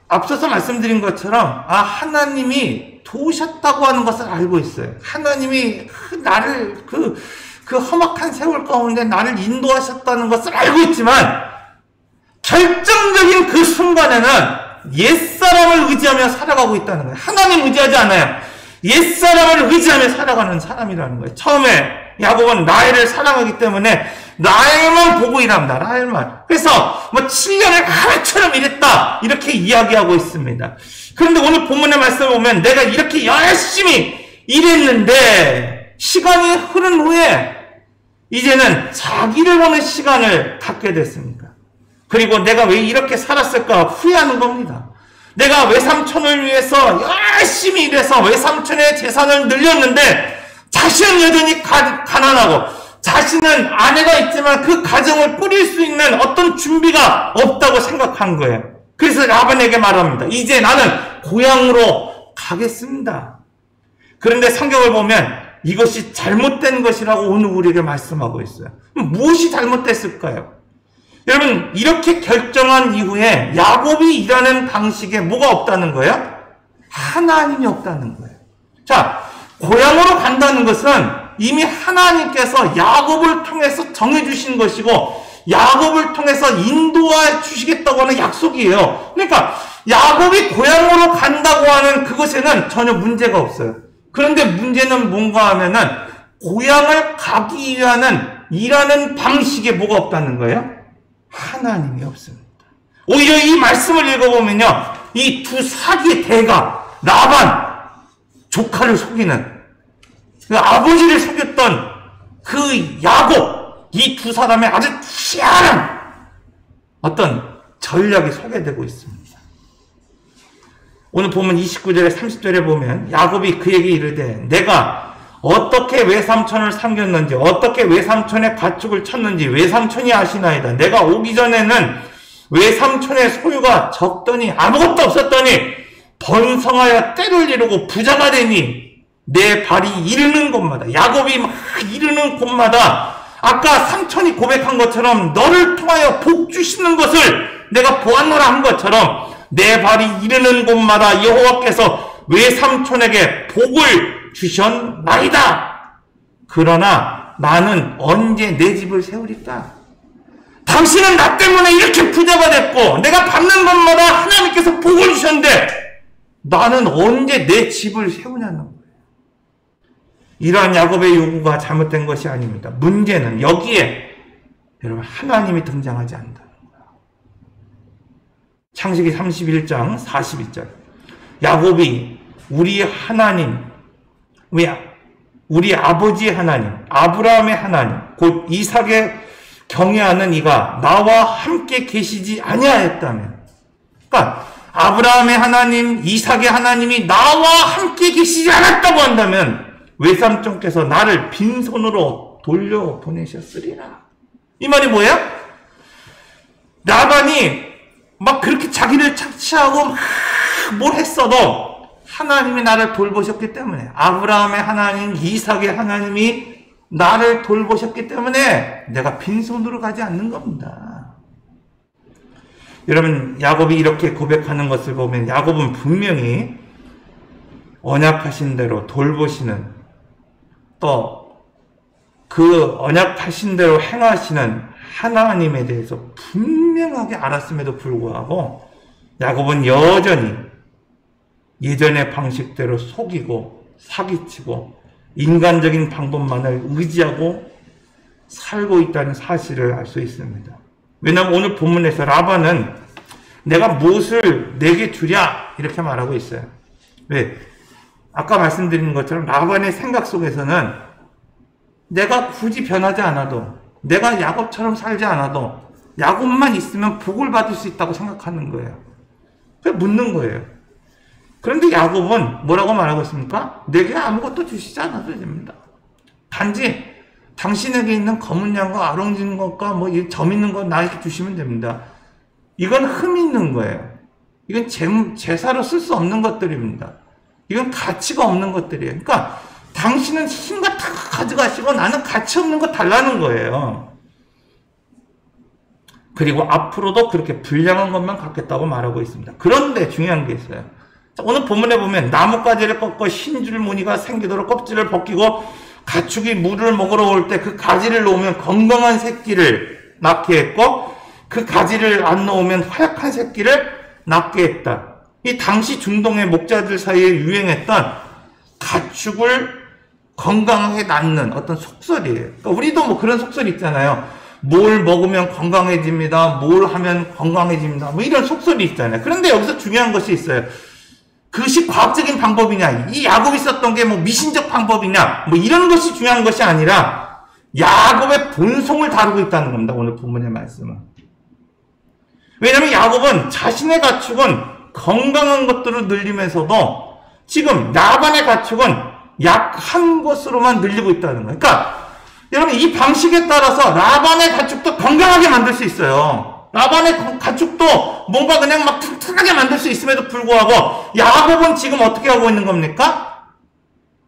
앞서서 말씀드린 것처럼 하나님이 도우셨다고 하는 것을 알고 있어요. 하나님이 나를 그 험악한 세월 가운데 나를 인도하셨다는 것을 알고 있지만 결정적인 그 순간에는 옛사람을 의지하며 살아가고 있다는 거예요. 하나님 의지하지 않아요. 옛사람을 의지하며 살아가는 사람이라는 거예요. 처음에 야곱은 라헬을 사랑하기 때문에 라헬만 보고 일합니다. 라헬만. 그래서 7년을 하루처럼 일했다 이렇게 이야기하고 있습니다. 그런데 오늘 본문의 말씀을 보면 내가 이렇게 열심히 일했는데 시간이 흐른 후에 이제는 자기를 보는 시간을 갖게 됐습니다. 그리고 내가 왜 이렇게 살았을까 후회하는 겁니다. 내가 외삼촌을 위해서 열심히 일해서 외삼촌의 재산을 늘렸는데 자신은 여전히 가난하고 자신은 아내가 있지만 그 가정을 꾸릴 수 있는 어떤 준비가 없다고 생각한 거예요. 그래서 라반에게 말합니다. 이제 나는 고향으로 가겠습니다. 그런데 성경을 보면 이것이 잘못된 것이라고 오늘 우리에게 말씀하고 있어요. 무엇이 잘못됐을까요? 여러분, 이렇게 결정한 이후에 야곱이 일하는 방식에 뭐가 없다는 거예요? 하나님이 없다는 거예요. 자, 고향으로 간다는 것은 이미 하나님께서 야곱을 통해서 정해주신 것이고 야곱을 통해서 인도해 주시겠다고 하는 약속이에요. 그러니까 야곱이 고향으로 간다고 하는 그것에는 전혀 문제가 없어요. 그런데 문제는 뭔가 하면은 고향을 가기 위한 일하는 방식에 뭐가 없다는 거예요? 하나님이 없습니다. 오히려 이 말씀을 읽어보면요, 이 두 사기의 대가 라반, 조카를 속이는 그 아버지를 속였던 그 야곱, 이 두 사람의 아주 치열한 어떤 전략이 소개되고 있습니다. 오늘 보면 29절에 30절에 보면 야곱이 그에게 이르되 내가 어떻게 외삼촌을 삼겼는지 어떻게 외삼촌의 가축을 쳤는지 외삼촌이 아시나이다. 내가 오기 전에는 외삼촌의 소유가 적더니 아무것도 없었더니 번성하여 때를 이루고 부자가 되니 내 발이 이르는 곳마다 야곱이 막 이르는 곳마다 아까 삼촌이 고백한 것처럼 너를 통하여 복 주시는 것을 내가 보았노라 한 것처럼 내 발이 이르는 곳마다 여호와께서 외삼촌에게 복을 주셨나이다. 그러나 나는 언제 내 집을 세우리까? 당신은 나 때문에 이렇게 부자가 됐고 내가 받는 것마다 하나님께서 복을 주셨는데 나는 언제 내 집을 세우냐는 거예요. 이러한 야곱의 요구가 잘못된 것이 아닙니다. 문제는 여기에 여러분 하나님이 등장하지 않는다는 거예요. 창세기 31장 42절 야곱이 우리 하나님, 우리 아버지의 하나님, 아브라함의 하나님, 곧 이삭의 경외하는 이가 나와 함께 계시지 아니하였다면, 그러니까 아브라함의 하나님, 이삭의 하나님이 나와 함께 계시지 않았다고 한다면 외삼촌께서 나를 빈손으로 돌려보내셨으리라. 이 말이 뭐예요? 라반이 막 그렇게 자기를 착취하고 막 뭘 했어도 하나님이 나를 돌보셨기 때문에, 아브라함의 하나님, 이삭의 하나님이 나를 돌보셨기 때문에 내가 빈손으로 가지 않는 겁니다. 여러분, 야곱이 이렇게 고백하는 것을 보면 야곱은 분명히 언약하신 대로 돌보시는, 또 그 언약하신 대로 행하시는 하나님에 대해서 분명하게 알았음에도 불구하고 야곱은 여전히 예전의 방식대로 속이고 사기치고 인간적인 방법만을 의지하고 살고 있다는 사실을 알 수 있습니다. 왜냐하면 오늘 본문에서 라반은 내가 무엇을 내게 주랴 이렇게 말하고 있어요. 왜? 아까 말씀드린 것처럼 라반의 생각 속에서는 내가 굳이 변하지 않아도, 내가 야곱처럼 살지 않아도 야곱만 있으면 복을 받을 수 있다고 생각하는 거예요. 그래서 묻는 거예요. 그런데 야곱은 뭐라고 말하고 있습니까? 내게 아무것도 주시지 않아도 됩니다. 단지 당신에게 있는 검은 양과 아롱진 것과 뭐 점 있는 것 나에게 주시면 됩니다. 이건 흠이 있는 거예요. 이건 제사로 쓸 수 없는 것들입니다. 이건 가치가 없는 것들이에요. 그러니까 당신은 힘과 다 가져가시고 나는 가치 없는 거 달라는 거예요. 그리고 앞으로도 그렇게 불량한 것만 갖겠다고 말하고 있습니다. 그런데 중요한 게 있어요. 자, 오늘 본문에 보면 나뭇가지를 꺾어 흰줄 무늬가 생기도록 껍질을 벗기고 가축이 물을 먹으러 올 때 그 가지를 놓으면 건강한 새끼를 낳게 했고 그 가지를 안 놓으면 허약한 새끼를 낳게 했다. 이 당시 중동의 목자들 사이에 유행했던 가축을 건강하게 낳는 어떤 속설이에요. 그러니까 우리도 뭐 그런 속설이 있잖아요. 뭘 먹으면 건강해집니다. 뭘 하면 건강해집니다. 뭐 이런 속설이 있잖아요. 그런데 여기서 중요한 것이 있어요. 그것이 과학적인 방법이냐, 이 야곱이 썼던 게 뭐 미신적 방법이냐, 뭐 이런 것이 중요한 것이 아니라 야곱의 본성을 다루고 있다는 겁니다. 오늘 본문의 말씀은. 왜냐하면 야곱은 자신의 가축은 건강한 것들을 늘리면서도 지금 라반의 가축은 약한 것으로만 늘리고 있다는 거예요. 그러니까 여러분 이 방식에 따라서 라반의 가축도 건강하게 만들 수 있어요. 라반의 가축도 뭔가 그냥 막 튼튼하게 만들 수 있음에도 불구하고 야곱은 지금 어떻게 하고 있는 겁니까?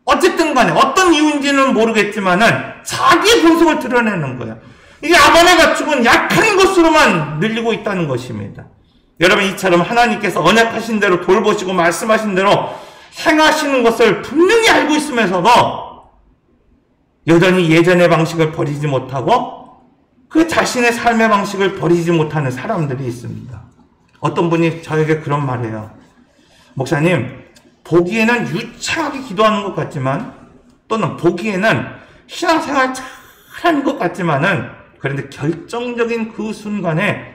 어쨌든 간에 어떤 이유인지는 모르겠지만은 자기의 본성을 드러내는 거예요. 이게 라반의 가축은 약한 것으로만 늘리고 있다는 것입니다. 여러분 이처럼 하나님께서 언약하신 대로 돌보시고 말씀하신 대로 행하시는 것을 분명히 알고 있으면서도 여전히 예전의 방식을 버리지 못하고 그 자신의 삶의 방식을 버리지 못하는 사람들이 있습니다. 어떤 분이 저에게 그런 말이에요. 목사님, 보기에는 유창하게 기도하는 것 같지만 또는 보기에는 신앙생활 잘하는 것 같지만은 그런데 결정적인 그 순간에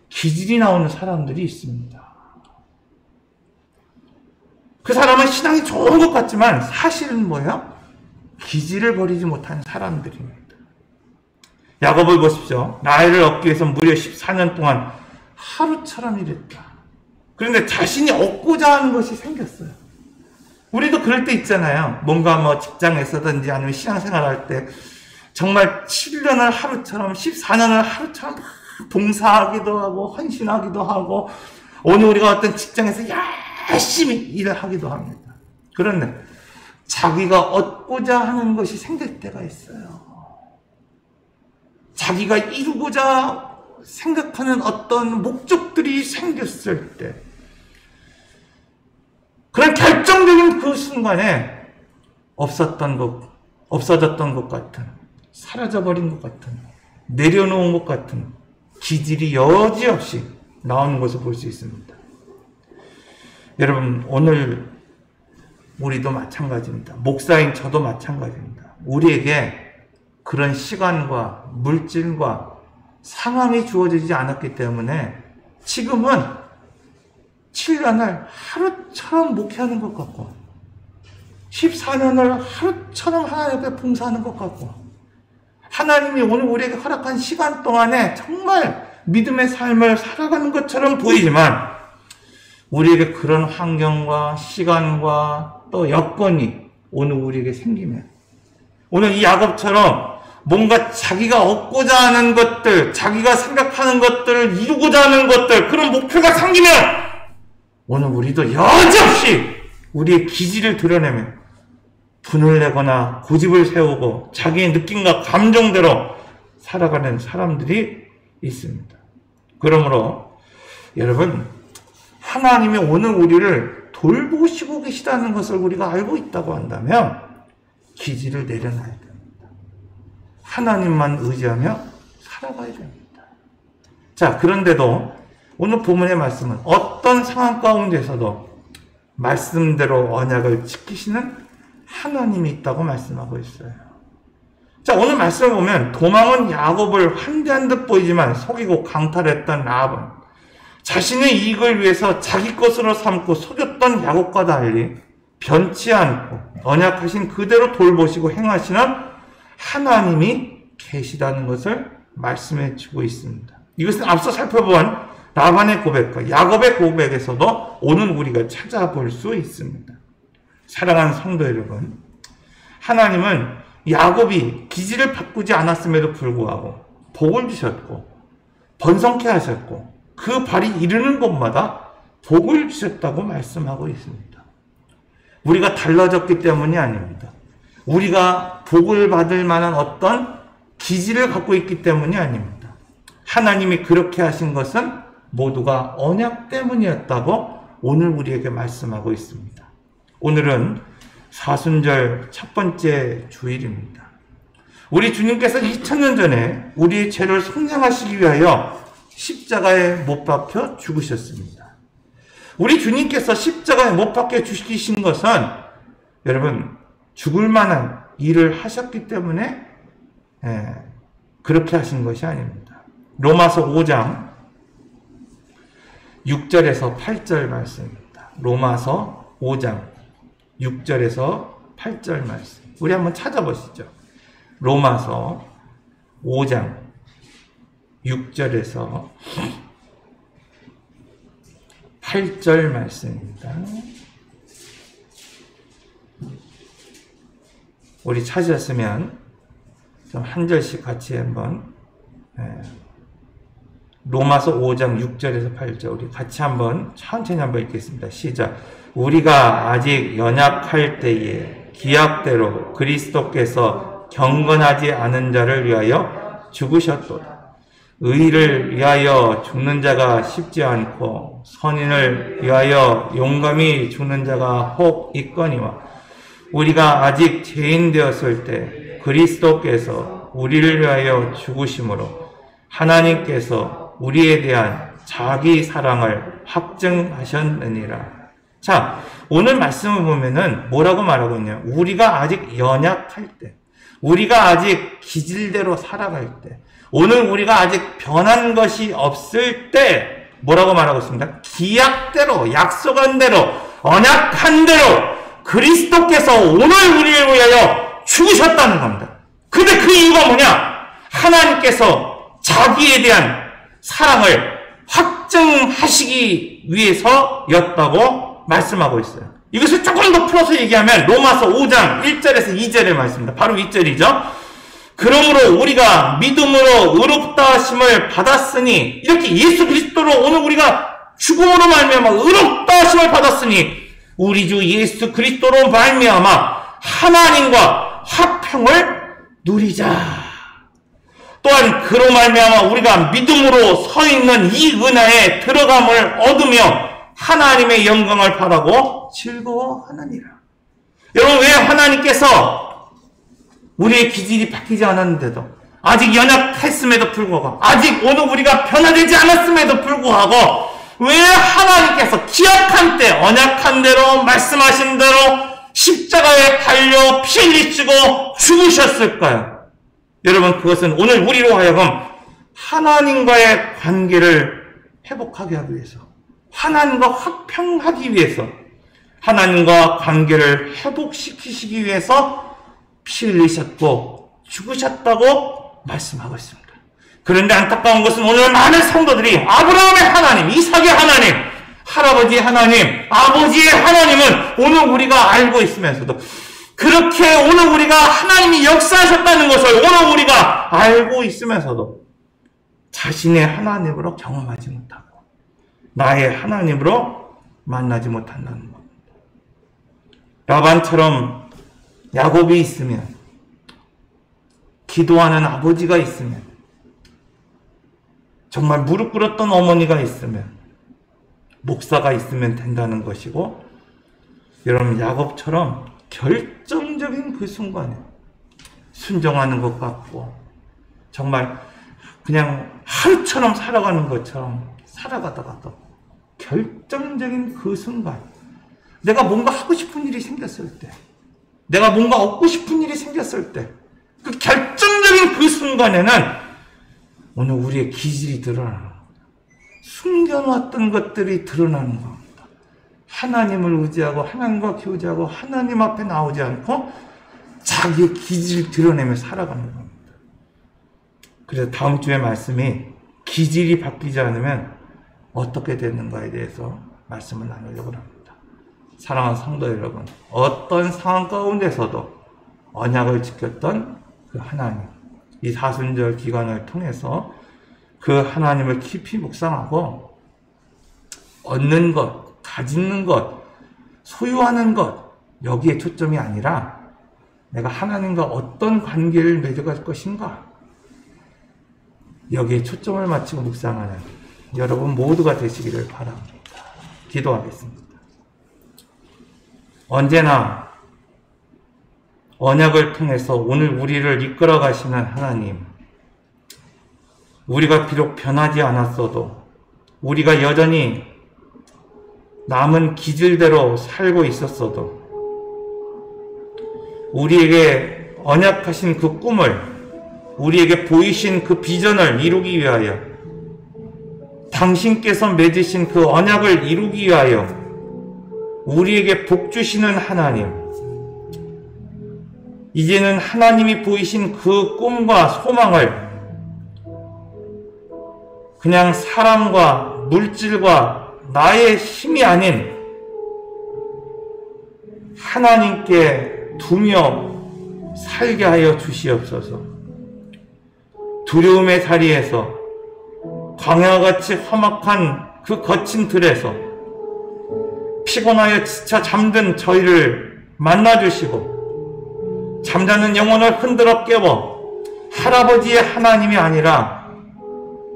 기질이 나오는 사람들이 있습니다. 그 사람은 신앙이 좋은 것 같지만 사실은 뭐예요? 기질을 버리지 못하는 사람들입니다. 야곱을 보십시오. 나이를 얻기 위해서 무려 14년 동안 하루처럼 일했다. 그런데 자신이 얻고자 하는 것이 생겼어요. 우리도 그럴 때 있잖아요. 뭔가 뭐 직장에서든지 아니면 신앙생활 할 때 정말 7년을 하루처럼 14년을 하루처럼 봉사하기도 하고 헌신하기도 하고 오늘 우리가 어떤 직장에서 열심히 일을 하기도 합니다. 그런데 자기가 얻고자 하는 것이 생길 때가 있어요. 자기가 이루고자 생각하는 어떤 목적들이 생겼을 때 그런 결정적인 그 순간에 없어졌던 것 같은, 사라져버린 것 같은, 내려놓은 것 같은 기질이 여지없이 나오는 것을 볼 수 있습니다. 여러분 오늘 우리도 마찬가지입니다. 목사인 저도 마찬가지입니다. 우리에게 그런 시간과 물질과 상황이 주어지지 않았기 때문에 지금은 7년을 하루처럼 목회하는 것 같고 14년을 하루처럼 하나님 앞에 봉사하는 것 같고 하나님이 오늘 우리에게 허락한 시간 동안에 정말 믿음의 삶을 살아가는 것처럼 보이지만 우리에게 그런 환경과 시간과 또 여건이 오늘 우리에게 생기면 오늘 이 야곱처럼 뭔가 자기가 얻고자 하는 것들, 자기가 생각하는 것들을 이루고자 하는 것들, 그런 목표가 생기면 오늘 우리도 여지없이 우리의 기질을 드러내며 분을 내거나 고집을 세우고 자기의 느낌과 감정대로 살아가는 사람들이 있습니다. 그러므로 여러분 하나님이 오늘 우리를 돌보시고 계시다는 것을 우리가 알고 있다고 한다면 기질을 내려놔야 됩니다. 하나님만 의지하며 살아가야 됩니다. 자, 그런데도 오늘 본문의 말씀은 어떤 상황 가운데서도 말씀대로 언약을 지키시는 하나님이 있다고 말씀하고 있어요. 자, 오늘 말씀을 보면 도망은 야곱을 환대한 듯 보이지만 속이고 강탈했던 라반, 자신의 이익을 위해서 자기 것으로 삼고 속였던 야곱과 달리 변치 않고 언약하신 그대로 돌보시고 행하시는 하나님이 계시다는 것을 말씀해 주고 있습니다. 이것은 앞서 살펴본 라반의 고백과 야곱의 고백에서도 오늘 우리가 찾아볼 수 있습니다. 사랑하는 성도 여러분, 하나님은 야곱이 기질을 바꾸지 않았음에도 불구하고 복을 주셨고 번성케 하셨고 그 발이 이르는 곳마다 복을 주셨다고 말씀하고 있습니다. 우리가 달라졌기 때문이 아닙니다. 우리가 복을 받을 만한 어떤 기질을 갖고 있기 때문이 아닙니다. 하나님이 그렇게 하신 것은 모두가 언약 때문이었다고 오늘 우리에게 말씀하고 있습니다. 오늘은 사순절 첫 번째 주일입니다. 우리 주님께서 2000년 전에 우리의 죄를 속량하시기 위하여 십자가에 못 박혀 죽으셨습니다. 우리 주님께서 십자가에 못 박혀 죽으신 것은 여러분 죽을 만한 일을 하셨기 때문에 그렇게 하신 것이 아닙니다. 로마서 5장 6절에서 8절 말씀입니다. 로마서 5장 6절에서 8절 말씀. 우리 한번 찾아보시죠. 로마서 5장 6절에서 8절 말씀입니다. 우리 찾으셨으면 좀 한 절씩 같이 한번 로마서 5장 6절에서 8절 우리 같이 한번 천천히 한번 읽겠습니다. 시작. 우리가 아직 연약할 때에 기약대로 그리스도께서 경건하지 않은 자를 위하여 죽으셨도다. 의를 위하여 죽는 자가 쉽지 않고 선인을 위하여 용감히 죽는 자가 혹 있거니와 우리가 아직 죄인 되었을 때 그리스도께서 우리를 위하여 죽으심으로 하나님께서 우리에 대한 자기 사랑을 확증하셨느니라. 자, 오늘 말씀을 보면은 뭐라고 말하고 있냐? 우리가 아직 연약할 때, 우리가 아직 기질대로 살아갈 때, 오늘 우리가 아직 변한 것이 없을 때 뭐라고 말하고 있습니다? 기약대로, 약속한 대로, 언약한 대로 그리스도께서 오늘 우리를 위하여 죽으셨다는 겁니다. 근데 그 이유가 뭐냐? 하나님께서 자기에 대한 사랑을 확증하시기 위해서였다고 말씀하고 있어요. 이것을 조금 더 풀어서 얘기하면 로마서 5장 1절에서 2절의 말씀입니다. 바로 2절이죠. 그러므로 우리가 믿음으로 의롭다 하심을 받았으니 이렇게 예수 그리스도로 오늘 우리가 죽음으로 말미암아 의롭다 하심을 받았으니 우리 주 예수 그리스도로 말미암아 하나님과 화평을 누리자. 또한 그로 말미암아 우리가 믿음으로 서 있는 이 은혜에 들어감을 얻으며 하나님의 영광을 바라고 즐거워하느니라. 여러분, 왜 하나님께서 우리의 기질이 바뀌지 않았는데도 아직 연약했음에도 불구하고 아직 오늘 우리가 변화되지 않았음에도 불구하고 왜 하나님께서 기약한 때 언약한 대로 말씀하신 대로 십자가에 달려 피 흘리시고 죽으셨을까요? 여러분, 그것은 오늘 우리로 하여금 하나님과의 관계를 회복하게 하기 위해서, 하나님과 화평하기 위해서, 하나님과 관계를 회복시키시기 위해서 피 흘리셨고 죽으셨다고 말씀하고 있습니다. 그런데 안타까운 것은 오늘 많은 성도들이 아브라함의 하나님, 이삭의 하나님, 할아버지의 하나님, 아버지의 하나님은 오늘 우리가 알고 있으면서도 그렇게 오늘 우리가 하나님이 역사하셨다는 것을 오늘 우리가 알고 있으면서도 자신의 하나님으로 경험하지 못하고 나의 하나님으로 만나지 못한다는 겁니다. 라반처럼 야곱이 있으면, 기도하는 아버지가 있으면, 정말 무릎 꿇었던 어머니가 있으면, 목사가 있으면 된다는 것이고, 여러분 야곱처럼 결정적인 그 순간에 순종하는 것 같고 정말 그냥 하루처럼 살아가는 것처럼 살아가다가도 결정적인 그 순간, 내가 뭔가 하고 싶은 일이 생겼을 때, 내가 뭔가 얻고 싶은 일이 생겼을 때, 그 결정적인 하는 그 순간에는 오늘 우리의 기질이 드러나는 겁니다. 숨겨놨던 것들이 드러나는 겁니다. 하나님을 의지하고 하나님과 교제하고 하나님 앞에 나오지 않고 자기의 기질을 드러내며 살아가는 겁니다. 그래서 다음 주의 말씀이 기질이 바뀌지 않으면 어떻게 되는가에 대해서 말씀을 나누려고 합니다. 사랑하는 성도 여러분, 어떤 상황 가운데서도 언약을 지켰던 그 하나님, 이 사순절 기간을 통해서 그 하나님을 깊이 묵상하고 얻는 것, 가지는 것, 소유하는 것, 여기에 초점이 아니라 내가 하나님과 어떤 관계를 맺어갈 것인가, 여기에 초점을 맞추고 묵상하는 여러분 모두가 되시기를 바랍니다. 기도하겠습니다. 언제나 언약을 통해서 오늘 우리를 이끌어 가시는 하나님, 우리가 비록 변하지 않았어도 우리가 여전히 남은 기질대로 살고 있었어도 우리에게 언약하신 그 꿈을, 우리에게 보이신 그 비전을 이루기 위하여, 당신께서 맺으신 그 언약을 이루기 위하여 우리에게 복 주시는 하나님, 이제는 하나님이 보이신 그 꿈과 소망을 그냥 사람과 물질과 나의 힘이 아닌 하나님께 두며 살게 하여 주시옵소서. 두려움의 자리에서, 광야같이 험악한 그 거친 들에서 피곤하여 지쳐 잠든 저희를 만나주시고 잠자는 영혼을 흔들어 깨워 할아버지의 하나님이 아니라,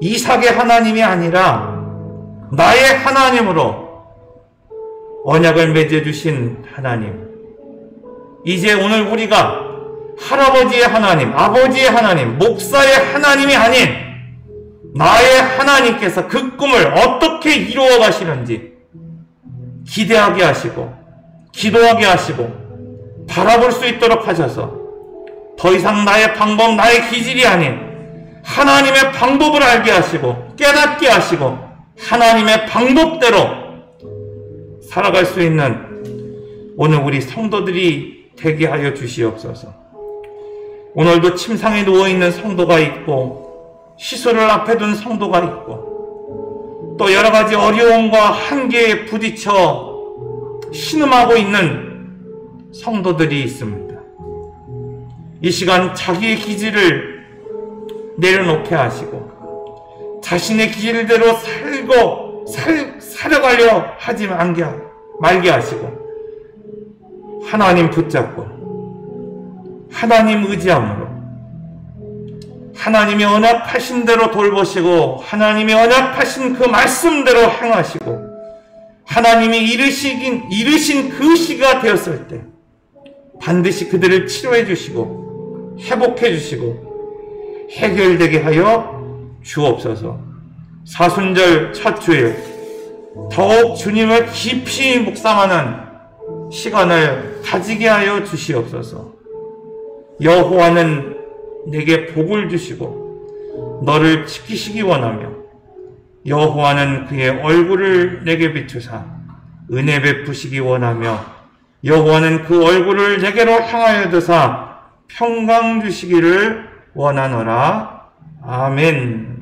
이삭의 하나님이 아니라 나의 하나님으로 언약을 맺어주신 하나님, 이제 오늘 우리가 할아버지의 하나님, 아버지의 하나님, 목사의 하나님이 아닌 나의 하나님께서 그 꿈을 어떻게 이루어 가시는지 기대하게 하시고 기도하게 하시고 바라볼 수 있도록 하셔서 더 이상 나의 방법, 나의 기질이 아닌 하나님의 방법을 알게 하시고 깨닫게 하시고 하나님의 방법대로 살아갈 수 있는 오늘 우리 성도들이 되게 하여 주시옵소서. 오늘도 침상에 누워있는 성도가 있고 시술을 앞에 둔 성도가 있고 또 여러가지 어려움과 한계에 부딪혀 신음하고 있는 성도들이 있습니다. 이 시간 자기의 기질을 내려놓게 하시고 자신의 길대로 살아가려 하지 말게 하시고 하나님 붙잡고 하나님 의지함으로 하나님이 언약하신 대로 돌보시고 하나님이 언약하신 그 말씀대로 행하시고 하나님이 이르신 그 시가 되었을 때 반드시 그들을 치료해 주시고 회복해 주시고 해결되게 하여 주옵소서. 사순절 첫 주일 더욱 주님을 깊이 묵상하는 시간을 가지게 하여 주시옵소서. 여호와는 내게 복을 주시고 너를 지키시기 원하며 여호와는 그의 얼굴을 내게 비추사 은혜 베푸시기 원하며 여호와는 그 얼굴을 내게로 향하여 드사 평강 주시기를 원하노라. 아멘.